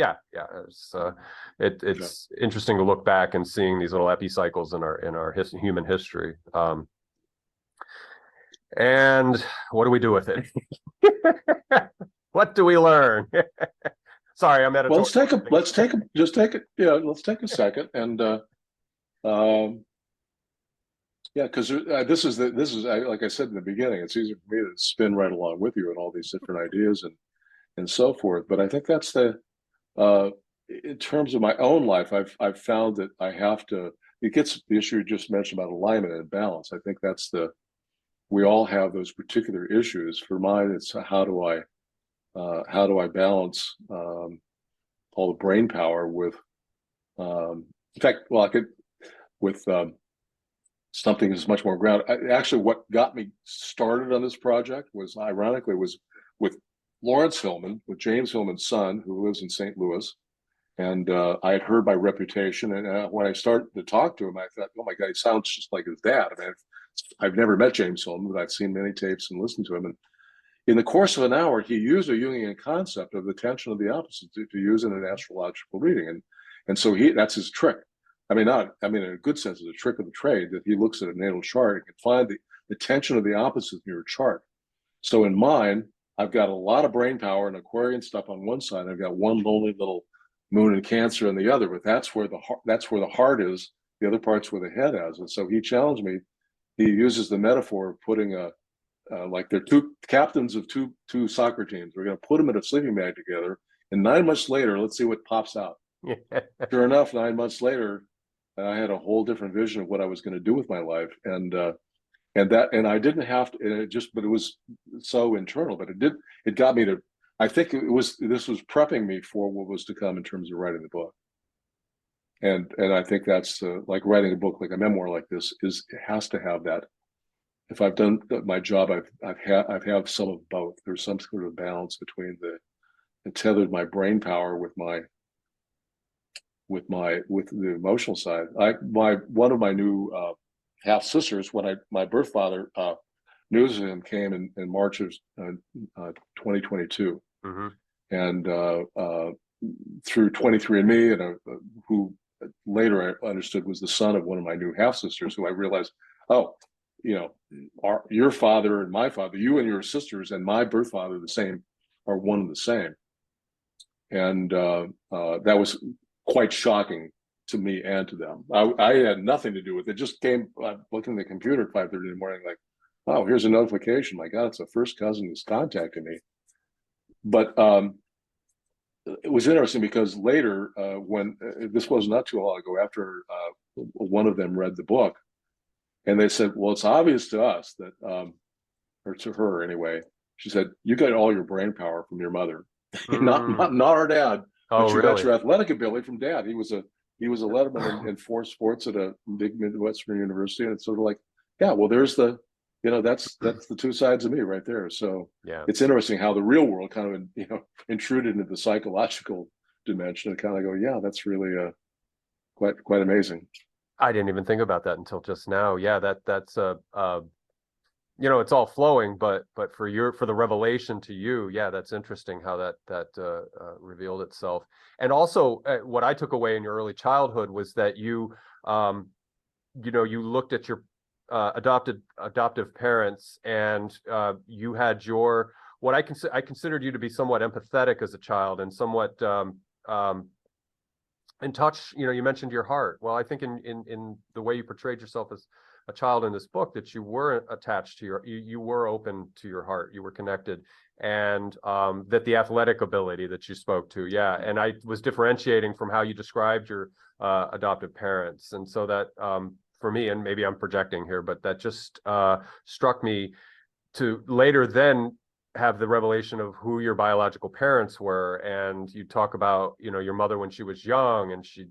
it's interesting to look back and seeing these little epicycles in our human history. And what do we do with it? What do we learn? Sorry, I'm at a. Well, let's take a second and because this is like I said in the beginning, it's easy for me to spin right along with you and all these different ideas and so forth. But I think that's in terms of my own life, I've found that I have to. It gets the issue you just mentioned about alignment and balance. I think we all have those particular issues. For mine, it's how do I balance all the brain power with, in fact, something is much more grounded. Actually, what got me started on this project was with Lawrence Hillman, with James Hillman's son, who lives in St. Louis. And I had heard by reputation. And when I started to talk to him, I thought, oh my God, he sounds just like his dad. I mean, I've never met James Hillman, but I've seen many tapes and listened to him. And in the course of an hour, he used a Jungian concept of the tension of the opposite to use in an astrological reading. And so that's his trick. I mean, in a good sense, it's a trick of the trade that he looks at a natal chart and can find the tension of the opposites in your chart. So in mine, I've got a lot of brain power and Aquarian stuff on one side. I've got one lonely little moon in Cancer on the other, but that's where the heart is. The other part's where the head is. And so he challenged me. He uses the metaphor of putting like they're two captains of two soccer teams. We're going to put them in a sleeping bag together, and 9 months later, let's see what pops out. Sure enough, 9 months later, I had a whole different vision of what I was going to do with my life, and I didn't have to. But it was so internal. But it got me to. I think this was prepping me for what was to come in terms of writing the book. And I think that's like writing a book, like a memoir like this, it has to have that. If I've done my job, I've had some of both. There's some sort of balance between and tethered my brain power with the emotional side. One of my new half sisters, when my birth father, news of him came in March of 2022, and through 23andMe, and who later I understood was the son of one of my new half sisters, who I realized, your father and my father, you and your sisters and my birth father, are one and the same. And that was quite shocking to me and to them. I had nothing to do with it. Just came looking at the computer at 5:30 in the morning, like, oh, here's a notification. My God, it's a first cousin who's contacted me. But it was interesting because later, when this was not too long ago, after one of them read the book, and they said, well, it's obvious to us that, or to her anyway, she said, you got all your brain power from your mother, not our dad. Oh, but you really? got your athletic ability from dad. He was a letterman in 4 sports at a big Midwestern university, and it's sort of like, yeah, well, there's that's the two sides of me right there. So yeah, it's interesting how the real world kind of intruded into the psychological dimension and kind of go, yeah, that's really quite amazing. I didn't even think about that until just now. Yeah, that's it's all flowing, but for the revelation to you, yeah, that's interesting how that revealed itself. And also, what I took away in your early childhood was that you looked at your adoptive parents, and you had what I considered you to be somewhat empathetic as a child, and somewhat in touch. You mentioned your heart. Well, I think in the way you portrayed yourself as a child in this book, that you were attached to you were open to your heart, you were connected, and that the athletic ability that you spoke to, yeah. And I was differentiating from how you described your adoptive parents, and so that for me, and maybe I'm projecting here, but that just struck me to later then have the revelation of who your biological parents were. And you talk about your mother when she was young, and she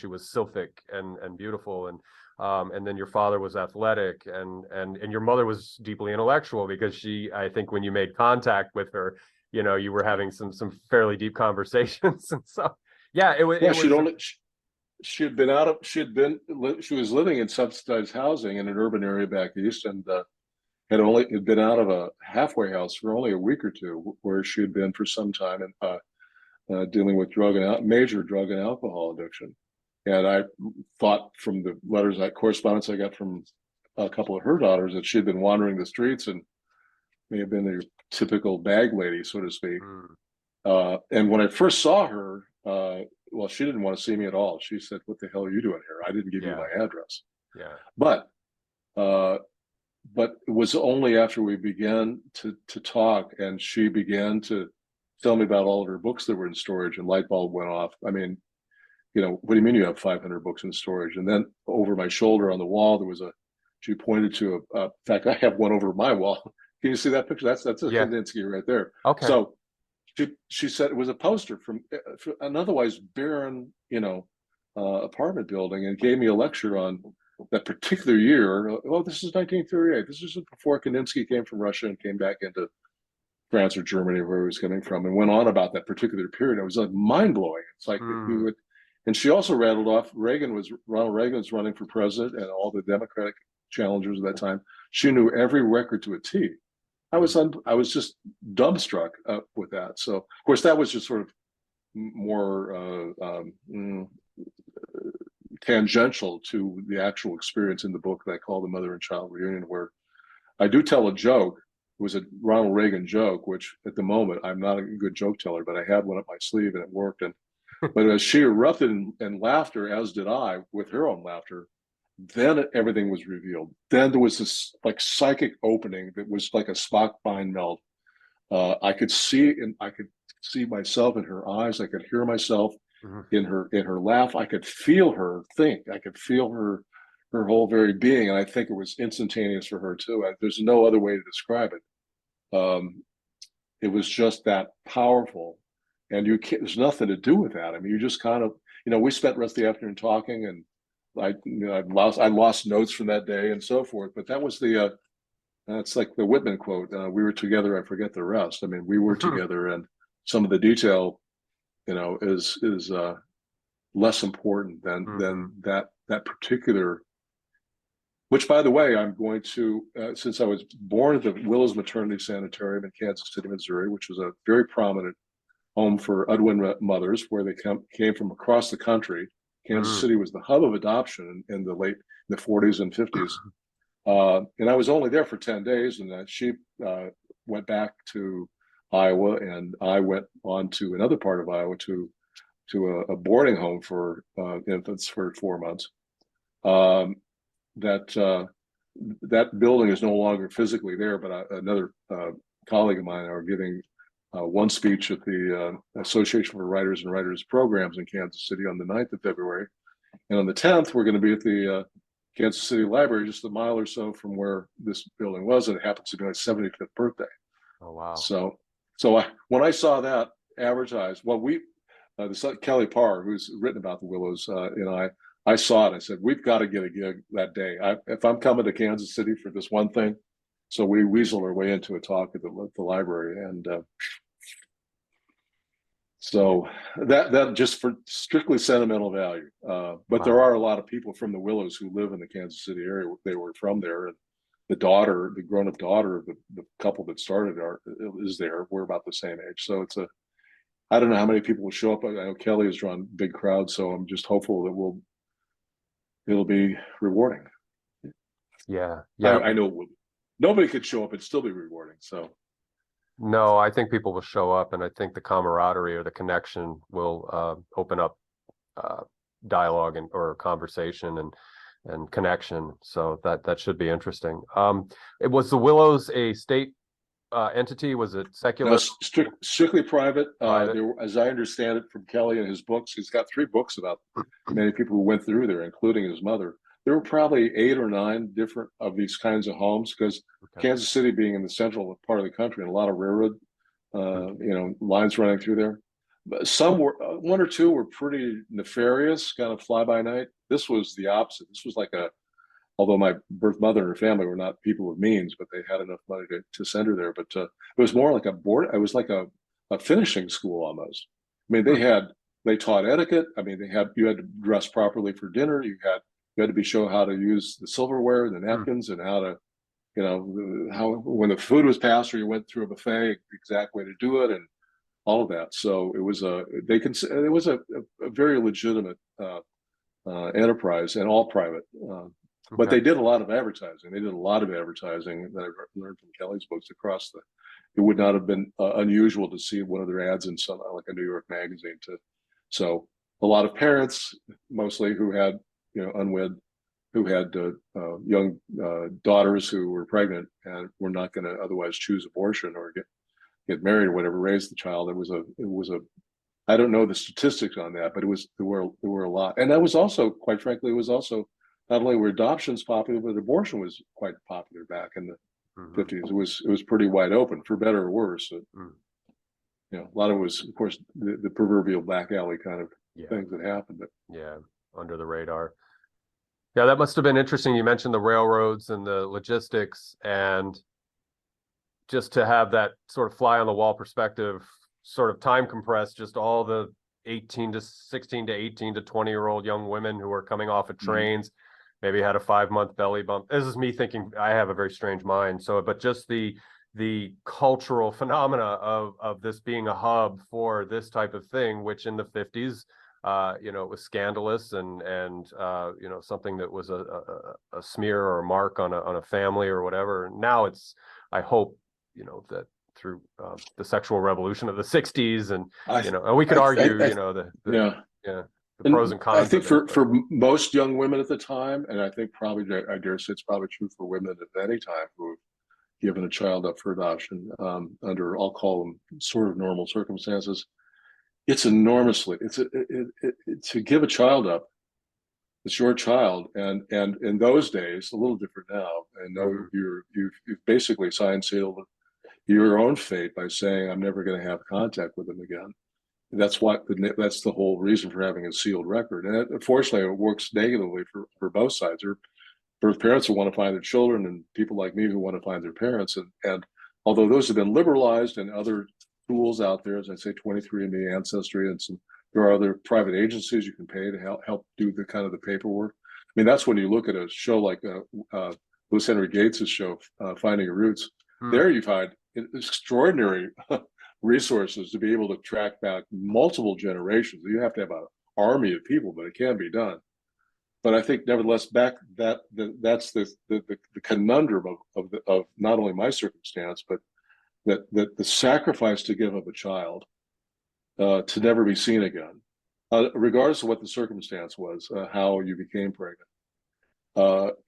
was sylphic and beautiful, and then your father was athletic, and your mother was deeply intellectual, because I think when you made contact with her, you were having some fairly deep conversations. And so yeah, it was she was living in subsidized housing in an urban area back east, and had been out of a halfway house for only a week or two, where she had been for some time, and dealing with major drug and alcohol addiction. And I thought from the correspondence I got from a couple of her daughters that she had been wandering the streets and may have been a typical bag lady, so to speak. And when I first saw her, well, she didn't want to see me at all. She said, "What the hell are you doing here? I didn't give you my address." Yeah. But it was only after we began to talk, and she began to tell me about all of her books that were in storage, and light bulb went off. I mean, what do you mean you have 500 books in storage? And then over my shoulder on the wall, she pointed to in fact, I have one over my wall. Can you see that picture? That's a Kandinsky right there. Okay. So she said it was a poster from an otherwise barren, apartment building, and gave me a lecture on that particular year. Oh, this is 1938. This is before Kandinsky came from Russia and came back into France or Germany, where he was coming from, and went on about that particular period. It was like mind blowing. It's like and she also rattled off Ronald Reagan was running for president, and all the Democratic challengers at that time. She knew every record to a T. I was just dumbstruck with that. So, of course, that was just sort of more tangential to the actual experience in the book that I call The Mother and Child Reunion, where I do tell a joke was a Ronald Reagan joke, which at the moment I'm not a good joke teller, but I had one up my sleeve and it worked. And but as she erupted in laughter, as did I, with her own laughter, then everything was revealed. Then there was this like psychic opening that was like a Spock mind meld. I could see, and I could see myself in her eyes. I could hear myself in her laugh. I could feel her think. I could feel her whole very being, and I think it was instantaneous for her too. There's no other way to describe it. It was just that powerful, and there's nothing to do with that. I mean, you just kind of, we spent the rest of the afternoon talking, and I lost notes from that day and so forth. But that was it's like the Whitman quote: "We were together, I forget the rest." I mean, we were together, and some of the detail, is less important than that particular. Which, by the way, I'm going to, since I was born at the Willows Maternity Sanitarium in Kansas City, Missouri, which was a very prominent home for Udwin mothers, where they came from across the country. Kansas City was the hub of adoption in the 40s and 50s. And I was only there for 10 days, and she went back to Iowa, and I went on to another part of Iowa to a boarding home for infants for 4 months. That building is no longer physically there, but another colleague of mine and I are giving one speech at the Association for Writers and Writers Programs in Kansas City on the 9th of February. And on the 10th, we're going to be at the Kansas City Library, just a mile or so from where this building was, and it happens to be my 75th birthday. Oh, wow. So when I saw that advertised, Kelly Parr, who's written about the Willows, I saw it. I said, we've got to get a gig that day. If I'm coming to Kansas City for this one thing. So we weaseled our way into a talk at the library. And so that just for strictly sentimental value. But there are a lot of people from the Willows who live in the Kansas City area. They were from there. And the grown-up daughter of the couple that started is there. We're about the same age. So I don't know how many people will show up. I know Kelly has drawn big crowds, so I'm just hopeful that it'll be rewarding. Yeah. I know it will. Nobody could show up and still be rewarding. So no, I think people will show up, and I think the camaraderie or the connection will open up dialogue or conversation and connection. So that should be interesting. Was the Willows a state entity? Was it secular? No, strictly private. As I understand it from Kelly and his books, he's got 3 books about many people who went through there, including his mother. There were probably 8 or 9 different of these kinds of homes, because Kansas City being in the central part of the country and a lot of railroad, lines running through there. But some were, 1 or 2 were pretty nefarious, kind of fly by night. This was the opposite. This was like although my birth mother and her family were not people of means, but they had enough money to send her there. But it was more like it was like a finishing school almost. I mean, they taught etiquette. I mean, you had to dress properly for dinner. You had to be shown how to use the silverware and the napkins, and how to, how when the food was passed or you went through a buffet, exact way to do it, and all of that. So it was a very legitimate enterprise, and all private. But they did a lot of advertising. They did a lot of advertising that I learned from Kelly's books across it would not have been unusual to see one of their ads in like a New York magazine. So a lot of parents, mostly who had, unwed, who had young daughters who were pregnant and were not going to otherwise choose abortion or get married or whatever, raise the child. It was a I don't know the statistics on that, but there were a lot. And that was also, quite frankly, not only were adoptions popular, but abortion was quite popular back in the 50s. It was pretty wide open, for better or worse. A lot of it was, of course, the proverbial back alley kind of things that happened. But under the radar. Yeah, that must have been interesting. You mentioned the railroads and the logistics, and just to have that sort of fly on the wall perspective, sort of time compressed, just all the 16 to 18 to 20-year-old young women who are coming off of trains, maybe had a 5-month belly bump. This is me thinking, I have a very strange mind. So, but just the cultural phenomena of this being a hub for this type of thing, which in the 50s, it was scandalous and something that was a smear or a mark on a family or whatever. Now it's, I hope, that through the sexual revolution of the 60s, and and we could argue, yeah. the pros and cons. I think of it, for most young women at the time, and I think probably, I dare say it's probably true for women at any time who have given a child up for adoption under, I'll call them sort of normal circumstances, it's enormously, to give a child up, it's your child, and in those days, a little different now. And you've basically signed, sealed your own fate by saying, I'm never going to have contact with them again. That's the whole reason for having a sealed record. And unfortunately, it works negatively for both sides. There are birth parents who want to find their children, and people like me who want to find their parents. And although those have been liberalized, and other tools out there, as I say, 23andMe, Ancestry, and there are other private agencies you can pay to help do the kind of the paperwork. I mean, that's when you look at a show like Louis Henry Gates's show, Finding Your Roots. There you find extraordinary resources to be able to track back multiple generations. You have to have an army of people, but it can be done. But I think, nevertheless, that's the conundrum of not only my circumstance, but that the sacrifice to give up a child to never be seen again, regardless of what the circumstance was, how you became pregnant,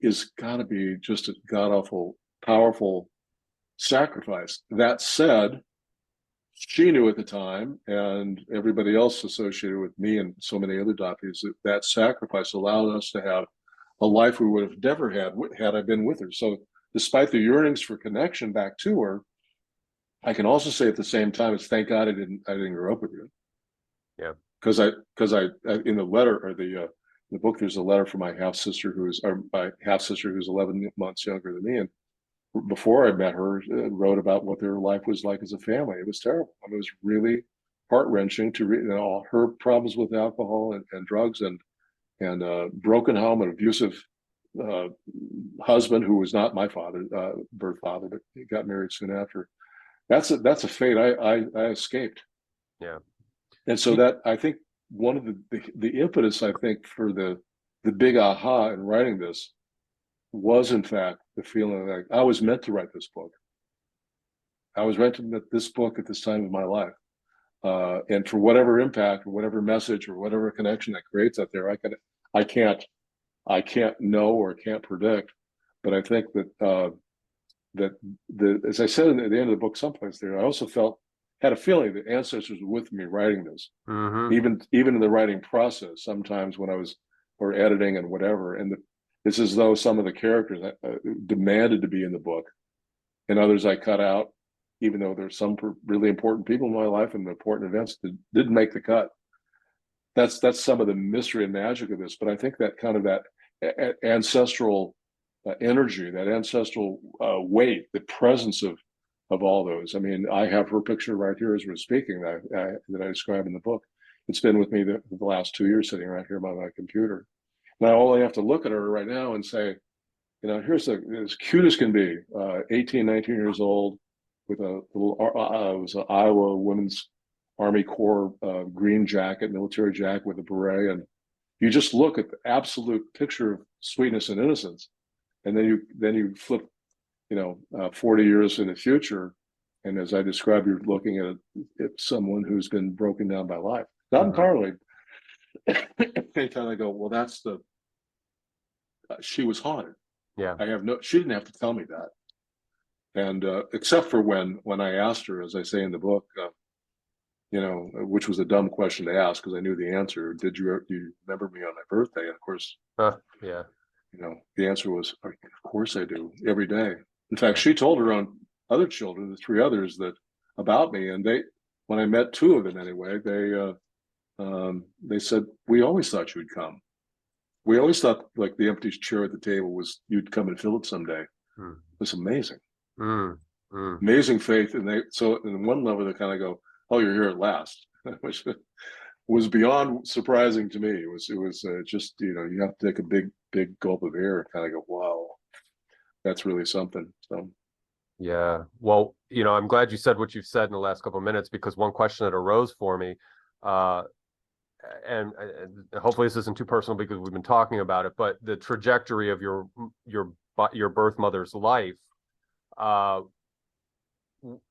is got to be just a god-awful, powerful sacrifice. That said, she knew at the time, and everybody else associated with me and so many other adoptees, that sacrifice allowed us to have a life we would have never had I been with her. So despite the yearnings for connection back to her, I can also say at the same time, it's thank God I didn't grow up with you. Yeah. Because I in the letter, or the book, there's a letter from my half sister who's 11 months younger than me, and before I met her, wrote about what their life was like as a family. It was terrible. I mean, it was really heart-wrenching to read all her problems with alcohol and drugs, and broken home, an abusive husband who was not my birth father, but he got married soon after. That's a fate I escaped. Yeah. And so that, I think, one of the impetus, I think, for the big aha in writing this was, in fact, the feeling like I was meant to write this book. I was meant to write this book at this time of my life. And for whatever impact or whatever message or whatever connection that creates out there, I can't know or can't predict. But I think that as I said at the end of the book someplace there, I also had a feeling that ancestors were with me writing this, even in the writing process, sometimes when I was, or editing and whatever. And it's as though some of the characters demanded to be in the book, and others I cut out, even though there's some really important people in my life and important events that didn't make the cut. That's some of the mystery and magic of this. But I think that kind of that ancestral energy, that ancestral weight, the presence of all those. I mean, I have her picture right here as we're speaking that I describe in the book. It's been with me the last 2 years, sitting right here by my computer. And I only have to look at her right now and say, here's as cute as can be, 18, 19 years old, with a little, it was an Iowa Women's Army Corps green jacket, military jacket with a beret. And you just look at the absolute picture of sweetness and innocence. And then you flip, 40 years in the future. And as I described, you're looking at someone who's been broken down by life. Not entirely. They kind of go, well, she was haunted. Yeah. She didn't have to tell me that. And except for when I asked her, as I say in the book, which was a dumb question to ask because I knew the answer. Do you remember me on my birthday? And of course, yeah. The answer was, of course I do, every day. In fact, she told her own other children, the 3 others, about me. And when I met 2 of them anyway, they said, we always thought you'd come. We always thought, like, the empty chair at the table was you'd come and fill it someday. It was amazing. Amazing faith. And so in one level, they kind of go, oh, you're here at last, which was beyond surprising to me. It was just, you have to take a big gulp of air and kind of go, wow, that's really something. So. Yeah. Well, I'm glad you said what you've said in the last couple of minutes, because one question that arose for me, and hopefully this isn't too personal because we've been talking about it, but the trajectory of your birth mother's life,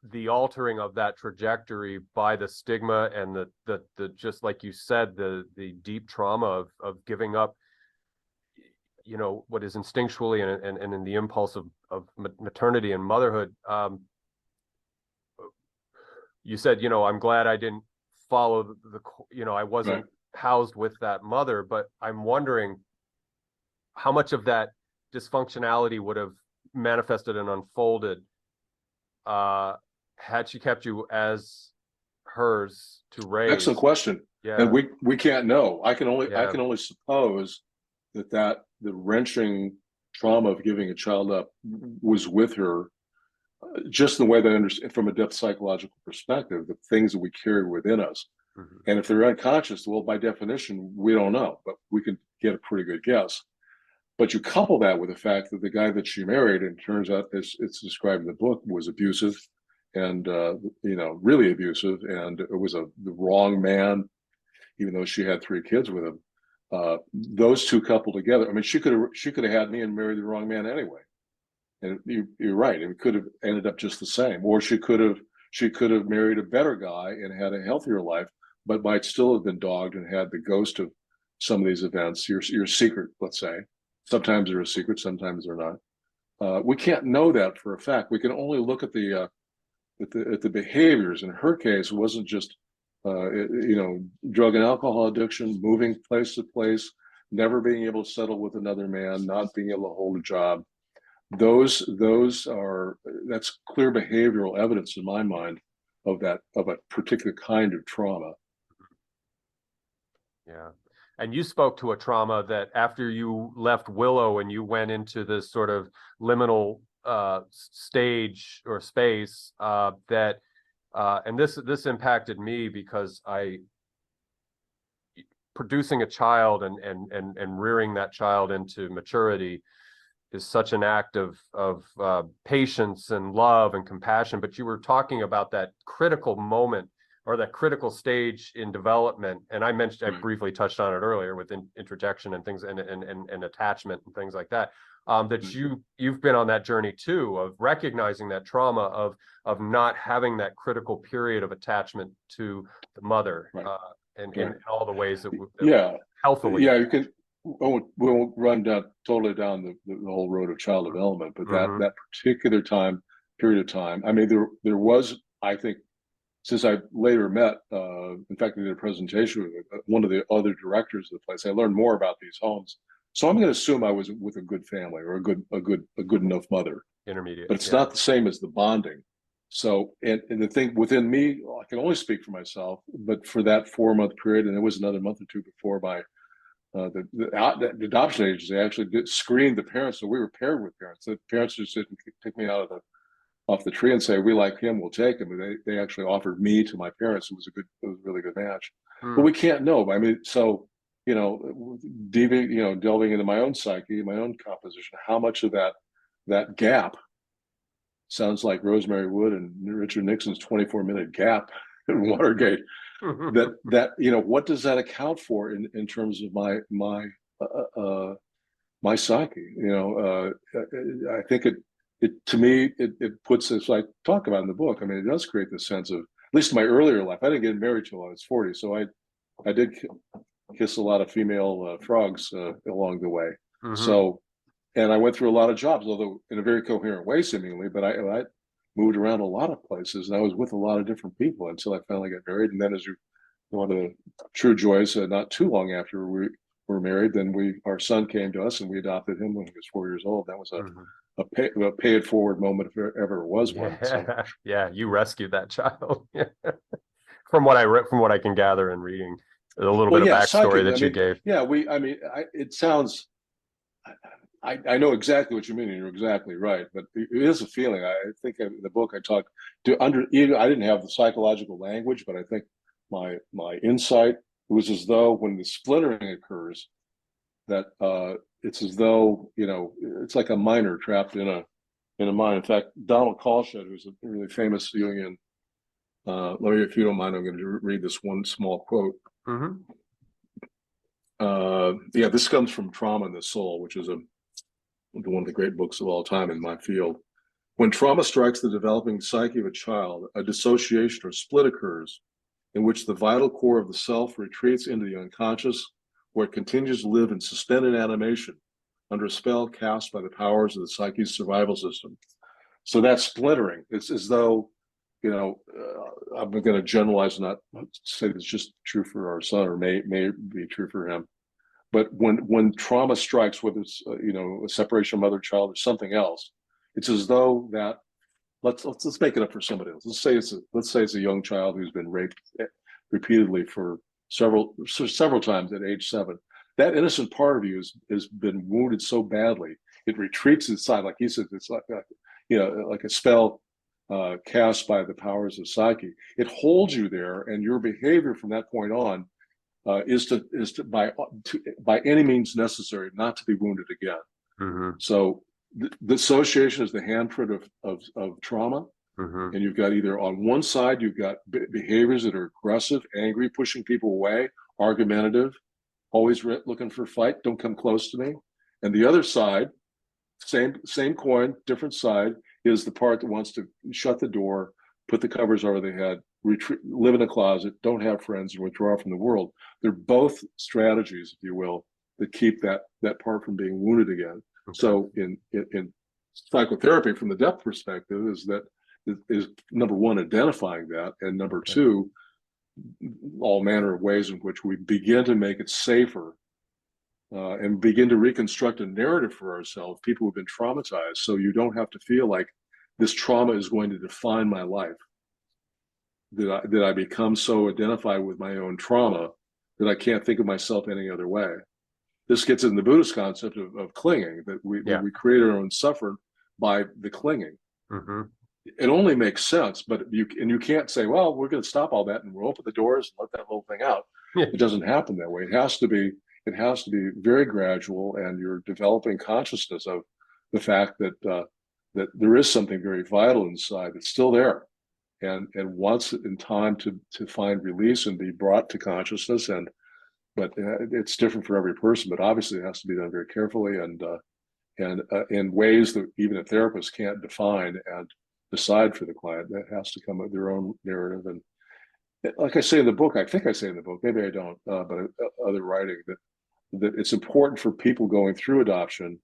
the altering of that trajectory by the stigma and the just like you said, the deep trauma of giving up, you know, what is instinctually and in the impulse of maternity and motherhood. You said, you know, I'm glad I didn't follow you know, I wasn't Right. housed with that mother, but I'm wondering how much of that dysfunctionality would have manifested and unfolded had she kept you as hers to raise. Excellent question. Yeah. And we can't know. I can only suppose that the wrenching trauma of giving a child up was with her, just the way that I understand from a depth psychological perspective, the things that we carry within us. Mm-hmm. And if they're unconscious, well, by definition, we don't know, but we can get a pretty good guess. But you couple that with the fact that the guy that she married, and it turns out, as it's described in the book, was abusive and, you know, really abusive. And it was the wrong man, even though she had 3 kids with him. Those two coupled together, I mean, she could have had me and married the wrong man anyway. And you're right, it could have ended up just the same. Or she could have married a better guy and had a healthier life, but might still have been dogged and had the ghost of some of these events, your secret, let's say. Sometimes they're a secret, sometimes they're not. We can't know that for a fact. We can only look at the behaviors. In her case, it wasn't just you know, drug and alcohol addiction, moving place to place, never being able to settle with another man, not being able to hold a job. That's clear behavioral evidence in my mind of a particular kind of trauma. Yeah. And you spoke to a trauma that after you left Willow and you went into this sort of liminal stage or space that and this impacted me because producing a child and rearing that child into maturity is such an act of patience and love and compassion. But you were talking about that critical moment or that critical stage in development, and I briefly touched on it earlier with interjection and things and attachment and things like that. You've been on that journey too, of recognizing that trauma of not having that critical period of attachment to the mother, in all the ways that healthily. Yeah, you can. We won't run totally down the whole road of child development, but that particular period of time. I mean, there was, I think, since I later met, in fact, I did a presentation with one of the other directors of the place. I learned more about these homes. So I'm going to assume I was with a good family or a good enough mother. Intermediate. But it's not the same as the bonding. So, and the thing within me, I can only speak for myself, but for that 4-month period, and there was another month or two before the adoption agency actually screened the parents. So we were paired with parents. The parents just didn't pick me off the tree and say, we like him, we'll take him. And they actually offered me to my parents. It was a really good match. But we can't know. I mean, so, you know, delving into my own psyche, my own composition, how much of that gap sounds like Rosemary Wood and Richard Nixon's 24-minute gap in Watergate. that you know, what does that account for in terms of my psyche? You know, I think it to me it puts this, I talk about in the book. I mean, it does create this sense of, at least in my earlier life, I didn't get married till I was 40, so I did kiss a lot of female frogs along the way. So, and I went through a lot of jobs, although in a very coherent way, seemingly. But I moved around a lot of places, and I was with a lot of different people until I finally got married. And then, as one of the true joys, not too long after we were married, then our son came to us, and we adopted him when he was 4 years old. That was a pay it forward moment, if there ever was one. So. Yeah, you rescued that child. From what I can gather in reading a little bit of backstory that you gave. Yeah, it sounds. I know exactly what you mean, and you're exactly right. But it is a feeling. I think in the book I talked to I didn't have the psychological language, but I think my insight was as though when the splintering occurs, that it's as though, you know, it's like a miner trapped in a mine. In fact, Donald Kalshed, who's a really famous Jungian, if you don't mind, I'm going to read this one small quote. This comes from Trauma in the Soul, which is one of the great books of all time in my field. When trauma strikes the developing psyche of a child, a dissociation or split occurs in which the vital core of the self retreats into the unconscious, where it continues to live in suspended animation under a spell cast by the powers of the psyche's survival system. So that splintering, it's as though, I'm going to generalize, not say it's just true for our son, or may be true for him. But when trauma strikes, whether it's a separation of mother child or something else, it's as though that let's make it up for somebody else. Let's say it's a young child who's been raped repeatedly for several times at age 7. That innocent part of you has been wounded so badly, it retreats inside, like he said. It's like a spell cast by the powers of psyche. It holds you there, and your behavior from that point on is to by any means necessary not to be wounded again. Mm-hmm. So the association is the handprint of trauma. Mm-hmm. And you've got either on one side, you've got behaviors that are aggressive, angry, pushing people away, argumentative, always looking for a fight, don't come close to me. And the other side, same coin, different side, is the part that wants to shut the door, put the covers over their head, retreat, live in a closet, don't have friends, and withdraw from the world. They're both strategies, if you will, that keep that part from being wounded again. Okay. So in psychotherapy, from the depth perspective, is number one, identifying that, and number two, all manner of ways in which we begin to make it safer and begin to reconstruct a narrative for ourselves, people who've been traumatized, so you don't have to feel like this trauma is going to define my life. That I become so identified with my own trauma that I can't think of myself any other way. This gets in the Buddhist concept of clinging, that we create our own suffering by the clinging. Mm-hmm. It only makes sense, but you can't say, well, we're going to stop all that and we'll open the doors and let that whole thing out. Yeah. It doesn't happen that way. It has to be very gradual, and you're developing consciousness of the fact that there is something very vital inside that's still there, and wants in time to find release and be brought to consciousness. But it's different for every person. But obviously, it has to be done very carefully and in ways that even a therapist can't define and decide for the client. That has to come with their own narrative. And like I say in the book, I think I say in the book, maybe I don't, but other writing, that it's important for people going through adoption,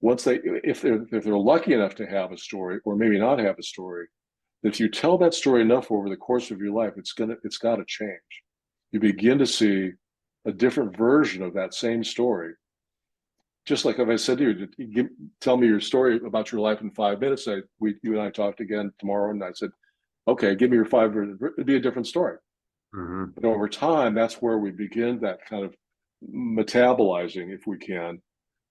once if they're lucky enough to have a story, or maybe not have a story, that if you tell that story enough over the course of your life, it's got to change. You begin to see a different version of that same story. Just like if I said to you, tell me your story about your life in 5 minutes, you and I talked again tomorrow, and I said, okay, give me your 5 minutes, it'd be a different story. Mm-hmm. But over time, that's where we begin that kind of metabolizing, if we can,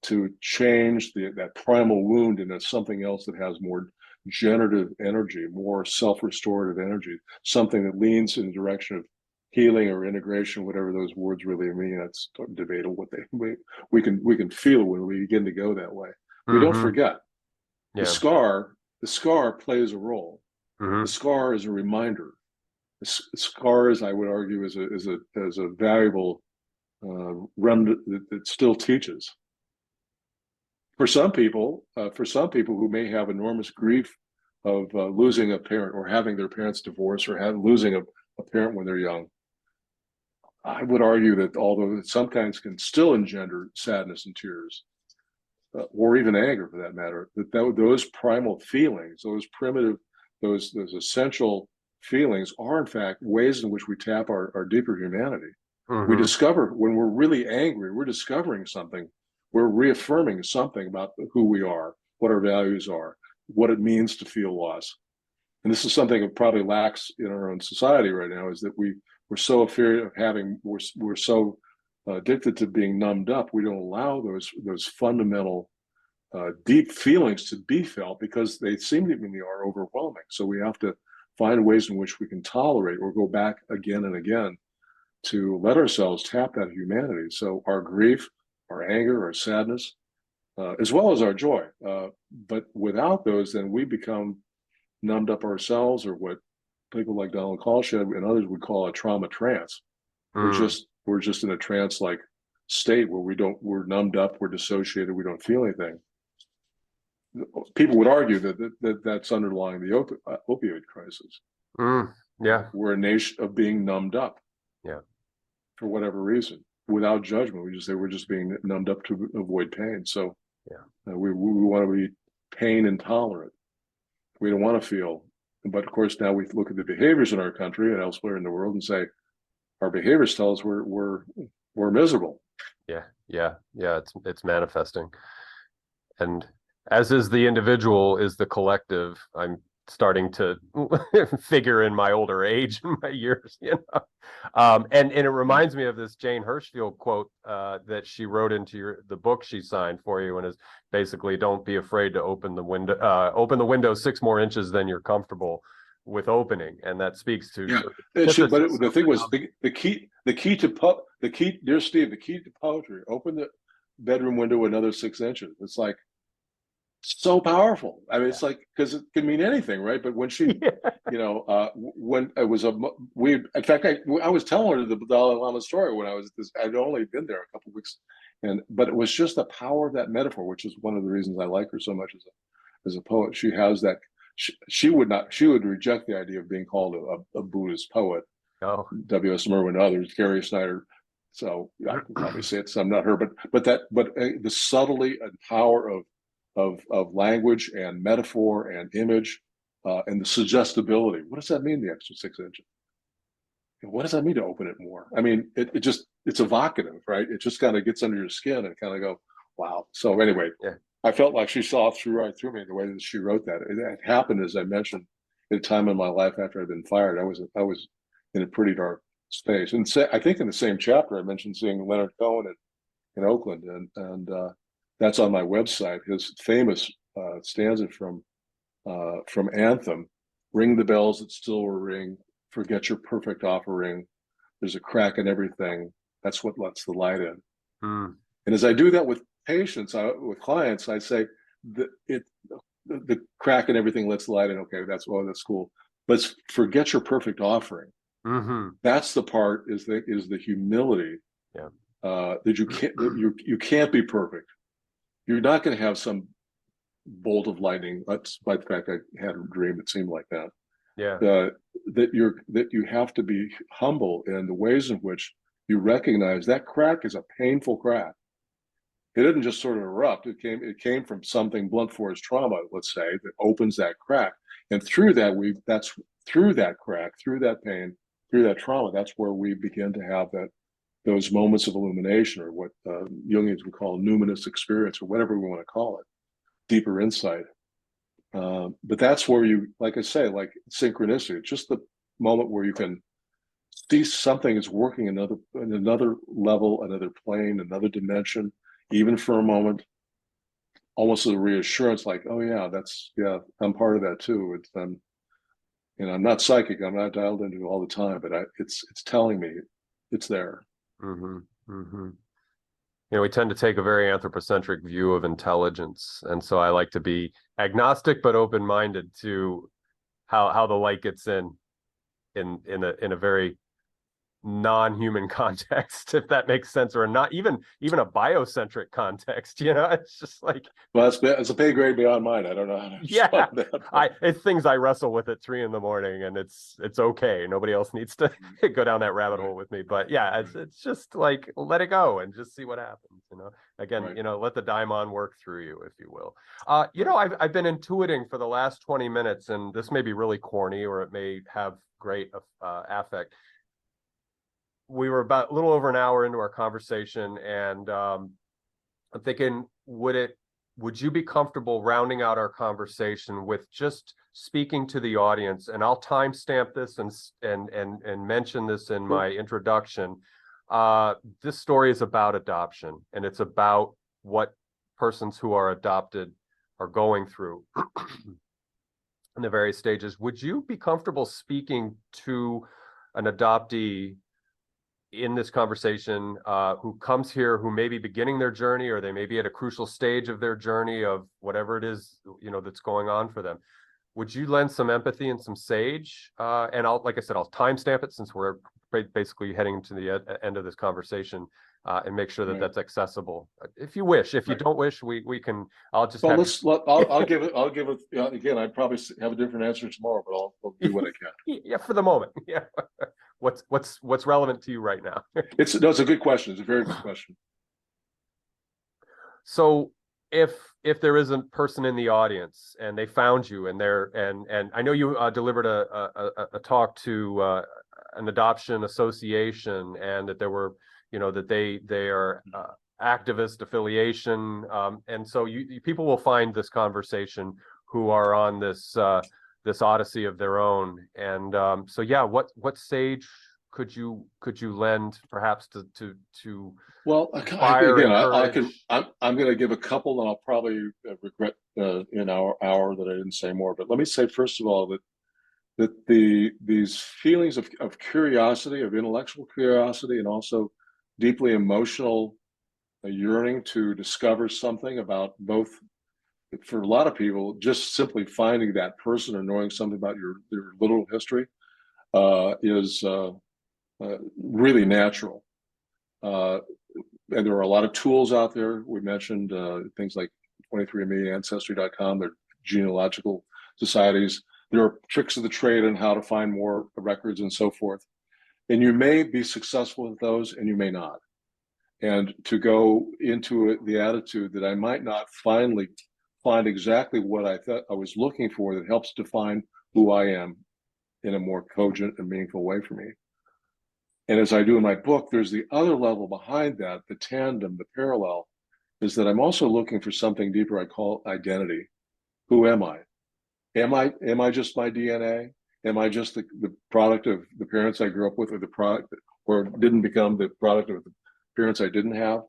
to change that primal wound into something else that has more generative energy, more self-restorative energy, something that leans in the direction of healing or integration, whatever those words really mean. That's debatable. We can feel when we begin to go that way. We mm-hmm. don't forget. Yeah. The scar plays a role. Mm-hmm. The scar is a reminder. The scar is, I would argue, is a valuable remnant that still teaches. For some people who may have enormous grief of losing a parent, or having their parents divorced, or losing a parent when they're young, I would argue that although it sometimes can still engender sadness and tears, or even anger for that matter, that those primal feelings, those primitive, those essential feelings are in fact ways in which we tap our deeper humanity. Mm-hmm. We discover, when we're really angry, we're discovering something. We're reaffirming something about who we are, what our values are, what it means to feel loss. And this is something that probably lacks in our own society right now, is that we're so afraid of we're so addicted to being numbed up. We don't allow those fundamental deep feelings to be felt, because they seemingly are overwhelming. So we have to find ways in which we can tolerate or go back again and again to let ourselves tap that humanity. So our grief, our anger, our sadness, as well as our joy. But without those, then we become numbed up ourselves, or what people like Donald Kalshed and others would call a trauma trance. We're just in a trance-like state where we're numbed up, we're dissociated, we don't feel anything. people would argue that's underlying the opioid crisis. Yeah. We're a nation of being numbed up. Yeah. For whatever reason, without judgment. We just say we're just being numbed up to avoid pain. So we want to be pain intolerant. We don't want to feel. But of course, now we look at the behaviors in our country and elsewhere in the world and say our behaviors tell us we're miserable. Yeah. It's manifesting, and as is the individual, is the collective. I'm starting to figure in my older age, in my years, and it reminds me of this Jane Hirschfield quote that she wrote into the book she signed for you, and is basically, don't be afraid to open the window 6 more inches than you're comfortable with opening. And that speaks to the thing was the key dear Steve, the key to poetry: open the bedroom window another 6 inches. It's like so powerful. I mean, it's like, because it can mean anything, right? But when she, when it was in fact, I was telling her the Dalai Lama story when I'd only been there a couple of weeks, but it was just the power of that metaphor, which is one of the reasons I like her so much as a poet. She has that. She would reject the idea of being called a Buddhist poet. W.S. Merwin and others, Gary Snyder. So I can probably say it. So I'm not her, but the subtlety and power of language and metaphor and image, and the suggestibility. What does that mean, the extra 6 inches? What does that mean to open it more? I mean, it's evocative, right? It just kind of gets under your skin and kind of go, wow. So anyway, I felt like she saw right through me the way that she wrote that. It happened, as I mentioned, at a time in my life after I'd been fired. I was in a pretty dark space. And I think in the same chapter, I mentioned seeing Leonard Cohen in Oakland, and that's on my website. His famous stanza from Anthem: "Ring the bells that still will ring. Forget your perfect offering. There's a crack in everything. That's what lets the light in." And as I do that with patients, with clients, I say the crack in everything lets the light in. Okay, that's cool. But forget your perfect offering. That's the part is the humility. That you can't be perfect. You're not going to have some bolt of lightning. That's by the fact I had a dream that seemed like that. That you have to be humble in the ways in which you recognize that crack is a painful crack. It didn't just sort of erupt. It came from something, blunt force trauma, let's say, that opens that crack. And through that, through that crack, through that pain, through that trauma, that's where we begin to have those moments of illumination, or what Jungians would call numinous experience, or whatever we want to call it, deeper insight. But that's where you, like I say, like synchronicity, it's just the moment where you can see something is working in another level, another plane, another dimension, even for a moment, almost as a reassurance, like, oh yeah, I'm part of that too. I'm not psychic, I'm not dialed into it all the time, but it's telling me it's there. We tend to take a very anthropocentric view of intelligence, and so I like to be agnostic but open-minded to how the light gets in a very non-human context, if that makes sense, or not even a biocentric context. It's just like, well, it's a pay grade beyond mine. I don't know how to it's things I wrestle with at 3 a.m, and it's okay. Nobody else needs to go down that rabbit hole with me. But it's just like, let it go and just see what happens. Again, let the daimon work through you, if you will. I've been intuiting for the last 20 minutes, and this may be really corny, or it may have great affect. We were about a little over an hour into our conversation, and I'm thinking, would you be comfortable rounding out our conversation with just speaking to the audience? And I'll timestamp this and mention this in my introduction. This story is about adoption, and it's about what persons who are adopted are going through in the various stages. Would you be comfortable speaking to an adoptee in this conversation who comes here, who may be beginning their journey, or they may be at a crucial stage of their journey of whatever it is that's going on for them? Would you lend some empathy and some sage? And like I said, I'll timestamp it since we're basically heading to the end of this conversation, and make sure that Right. that's accessible. If you wish, if you Right. don't wish, we can. I'll just Well, have I'll give it. Again, I'd probably have a different answer tomorrow, but I'll do what I can. Yeah, for the moment. Yeah. What's relevant to you right now? It's a good question. It's a very good question. So if there is a person in the audience and they found you and I know you delivered a talk to an adoption association, and that there were, that they are activist affiliation, and so people will find this conversation who are on this odyssey of their own, and so yeah, what sage could you lend perhaps to Well, inspire, again, encourage? I'm going to give a couple, and I'll probably regret in our hour that I didn't say more. But let me say first of all that these feelings of curiosity, of intellectual curiosity, and also deeply emotional yearning to discover something about both, for a lot of people, just simply finding that person or knowing something about your literal history is really natural. And there are a lot of tools out there. We mentioned things like 23andMe, Ancestry.com, they're genealogical societies. There are tricks of the trade on how to find more records and so forth. And you may be successful with those and you may not. And to go into the attitude that I might not finally find exactly what I thought I was looking for that helps define who I am in a more cogent and meaningful way for me. And as I do in my book, there's the other level behind that, the tandem, the parallel, is that I'm also looking for something deeper I call identity. Who am I? Am I just my DNA? Am I just the product of the parents I grew up with, or the product, or didn't become the product of the parents I didn't have?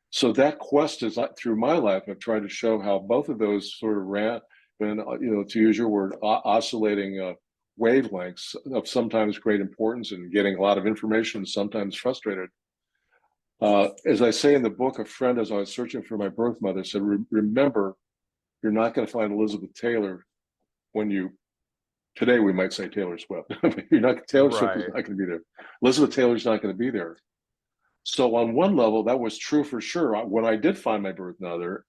So that quest is, through my life, I've tried to show how both of those sort of ran, and to use your word, oscillating wavelengths of sometimes great importance and getting a lot of information, sometimes frustrated. As I say in the book, a friend, as I was searching for my birth mother, said, remember, you're not going to find Elizabeth Taylor when you, today we might say Taylor Swift. Taylor Swift is Right. not going to be there. Elizabeth Taylor's not going to be there. So on one level, that was true for sure. When I did find my birth mother,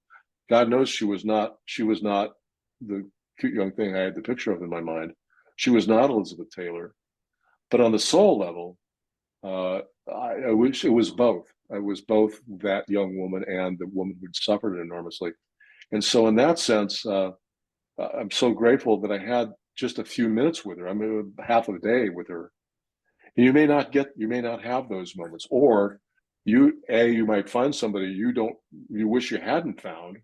God knows she was not the cute young thing I had the picture of in my mind. She was not Elizabeth Taylor. But on the soul level, I wish it was both. I was both that young woman and the woman who'd suffered enormously. And so in that sense, I'm so grateful that I had just a few minutes with her. I mean, half of a day with her. And you may not have those moments, or you might find somebody you wish you hadn't found.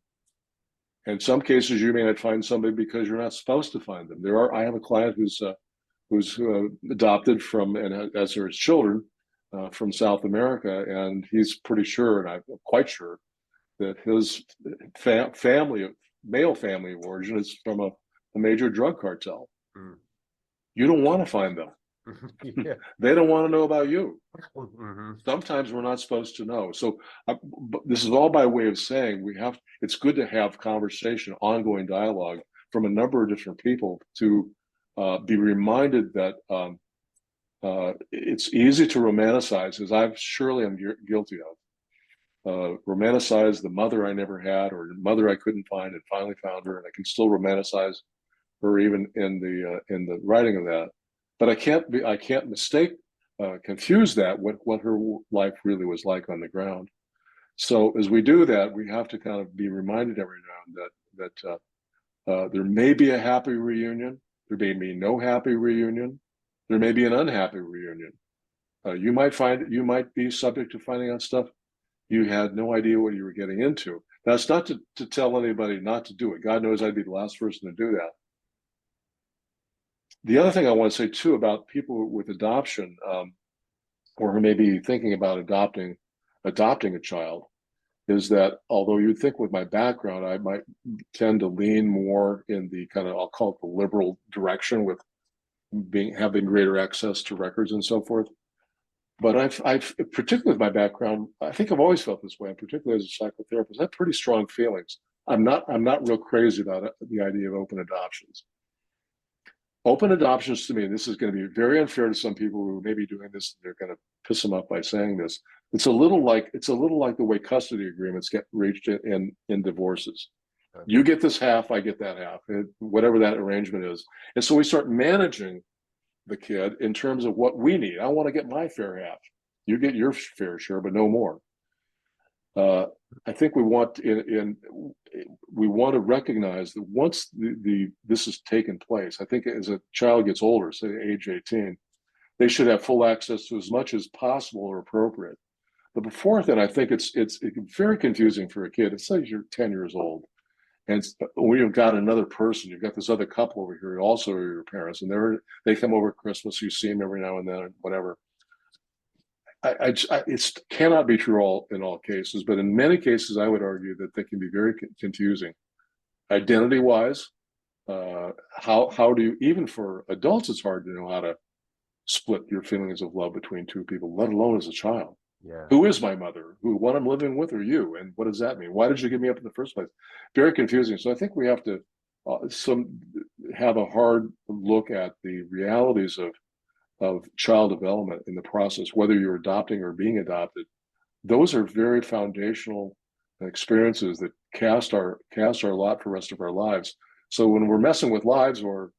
In some cases, you may not find somebody because you're not supposed to find them. I have a client who's adopted from, and as are his children, from South America, and he's pretty sure, and I'm quite sure, that his male family of origin is from a major drug cartel. Mm. You don't want to find them. Yeah. They don't want to know about you. Mm-hmm. Sometimes we're not supposed to know. So this is all by way of saying it's good to have conversation, ongoing dialogue from a number of different people to be reminded that it's easy to romanticize, as I'm guilty of. Romanticize the mother I never had, or the mother I couldn't find and finally found her, and I can still romanticize her even in the writing of that. But I can't confuse that with what her life really was like on the ground. So as we do that, we have to kind of be reminded every now and then that there may be a happy reunion, there may be no happy reunion, there may be an unhappy reunion. You might be subject to finding out stuff you had no idea what you were getting into. That's not to tell anybody not to do it. God knows I'd be the last person to do that. The other thing I want to say too about people with adoption, or who may be thinking about adopting a child, is that although you'd think with my background, I might tend to lean more in the kind of, I'll call it the liberal direction, with having greater access to records and so forth. But I've particularly with my background, I think I've always felt this way, particularly as a psychotherapist. I have pretty strong feelings. I'm not real crazy about the idea of open adoptions. open adoptions to me, this is going to be very unfair to some people who may be doing this. They're going to piss them off by saying this. It's a little like the way custody agreements get reached in divorces. Okay. You get this half, I get that half, whatever that arrangement is. And so we start managing the kid in terms of what we need. I want to get my fair half. You get your fair share, but no more. I think we want to recognize that once this has taken place, I think as a child gets older, say age 18, they should have full access to as much as possible or appropriate. But before then, I think it's very confusing for a kid. It's like you're 10 years old, and we've got another person. You've got this other couple over here, also are your parents, and they come over at Christmas. You see them every now and then, whatever. It cannot be true in all cases, but in many cases, I would argue that they can be very confusing. Identity-wise, how do you, even for adults, it's hard to know how to split your feelings of love between two people, let alone as a child. Yeah. Who is my mother? What I'm living with, or you? And what does that mean? Why did you give me up in the first place? Very confusing. So I think we have to have a hard look at the realities of child development in the process, whether you're adopting or being adopted. Those are very foundational experiences that cast our lot for the rest of our lives. So when we're messing with lives, or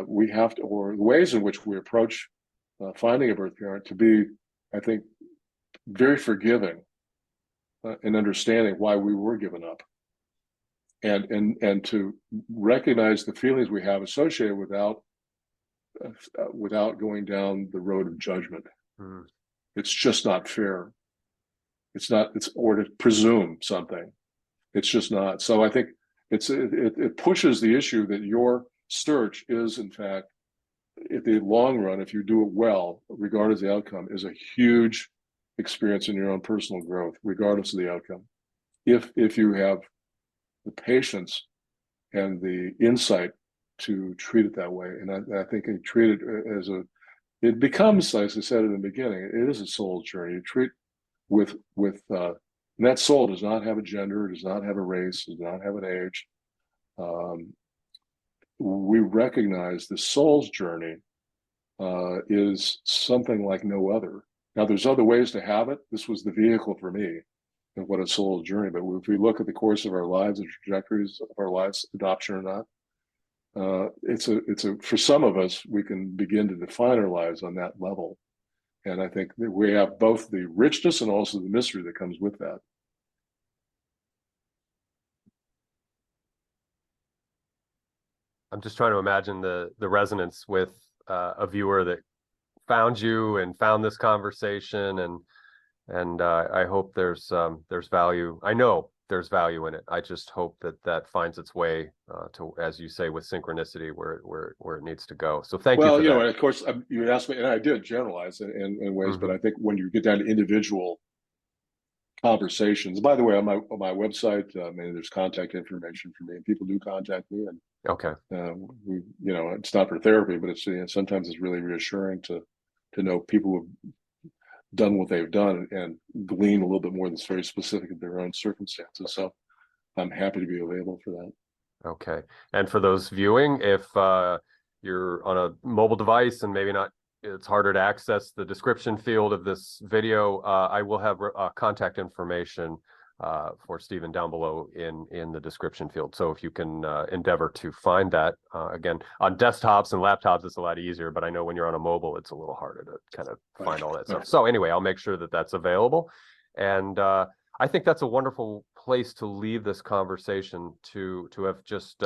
we have to, or the ways in which we approach finding a birth parent, to be, I think, very forgiving and understanding why we were given up, and to recognize the feelings we have associated without going down the road of judgment. It's just not fair. Or to presume something. It's just not. So I think it pushes the issue that your search is, in fact, in the long run, if you do it well, regardless of the outcome, is a huge experience in your own personal growth, regardless of the outcome. If you have the patience and the insight to treat it that way. And I think you treat it as it becomes, as I said in the beginning, it is a soul journey. You treat with and that soul does not have a gender, does not have a race, does not have an age. We recognize the soul's journey is something like no other. Now, there's other ways to have it. This was the vehicle for me of what a soul's journey. But if we look at the course of our lives, the trajectories of our lives, adoption or not, for some of us, we can begin to define our lives on that level. And I think that we have both the richness and also the mystery that comes with that. I'm just trying to imagine the resonance with a viewer that found you and found this conversation, and I hope there's value. I know there's value in it. I just hope that finds its way to, as you say, with synchronicity, where it needs to go. So thank you for that. Of course, you asked me, and I did generalize in ways, but I think when you get down to individual conversations, by the way, on my website, there's contact information for me, and people do contact me, and okay, it's not for therapy, but it's sometimes it's really reassuring to know people who've done what they've done and glean a little bit more that's very specific of their own circumstances. So I'm happy to be available for that. Okay. And for those viewing, if you're on a mobile device and maybe not, it's harder to access the description field of this video, I will have contact information for Stephen down below in the description field. So if you can endeavor to find that, again, on desktops and laptops, it's a lot easier, but I know when you're on a mobile, it's a little harder to kind of find all that stuff. So anyway, I'll make sure that that's available. And I think that's a wonderful place to leave this conversation, to have just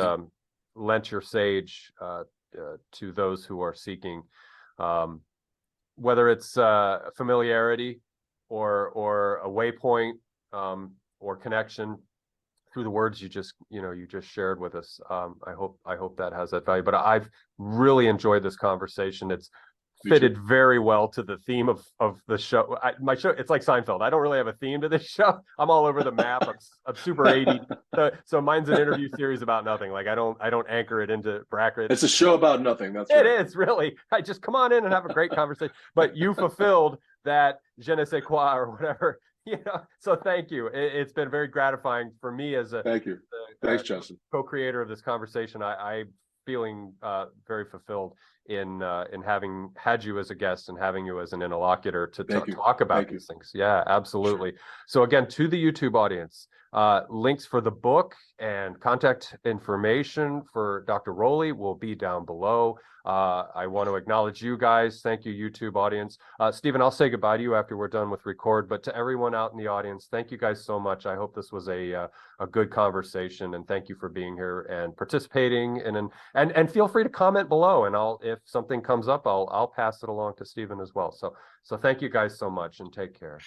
lent your sage to those who are seeking, whether it's familiarity or a waypoint, or connection through the words you just shared with us. I hope that has that value. But I've really enjoyed this conversation. It's fitted very well to the theme of the show. My show, it's like Seinfeld. I don't really have a theme to this show. I'm all over the map. I'm super 80. So mine's an interview series about nothing. Like I don't anchor it into brackets. It's a show about nothing. That's it right. is really. I just come on in and have a great conversation. But you fulfilled that je ne sais quoi or whatever. So thank you. It's been very gratifying for me as thank you. Thanks, Justin. Co-creator of this conversation. I feeling very fulfilled in having had you as a guest and having you as an interlocutor to talk about these things. Yeah, absolutely. Sure. So again, to the YouTube audience, links for the book and contact information for Dr. Rowley will be down below. I want to acknowledge you guys. Thank you, YouTube audience. Stephen, I'll say goodbye to you after we're done with record, but to everyone out in the audience, thank you guys so much. I hope this was a good conversation, and thank you for being here and participating. And feel free to comment below, and if something comes up, I'll pass it along to Stephen as well. So thank you guys so much, and take care.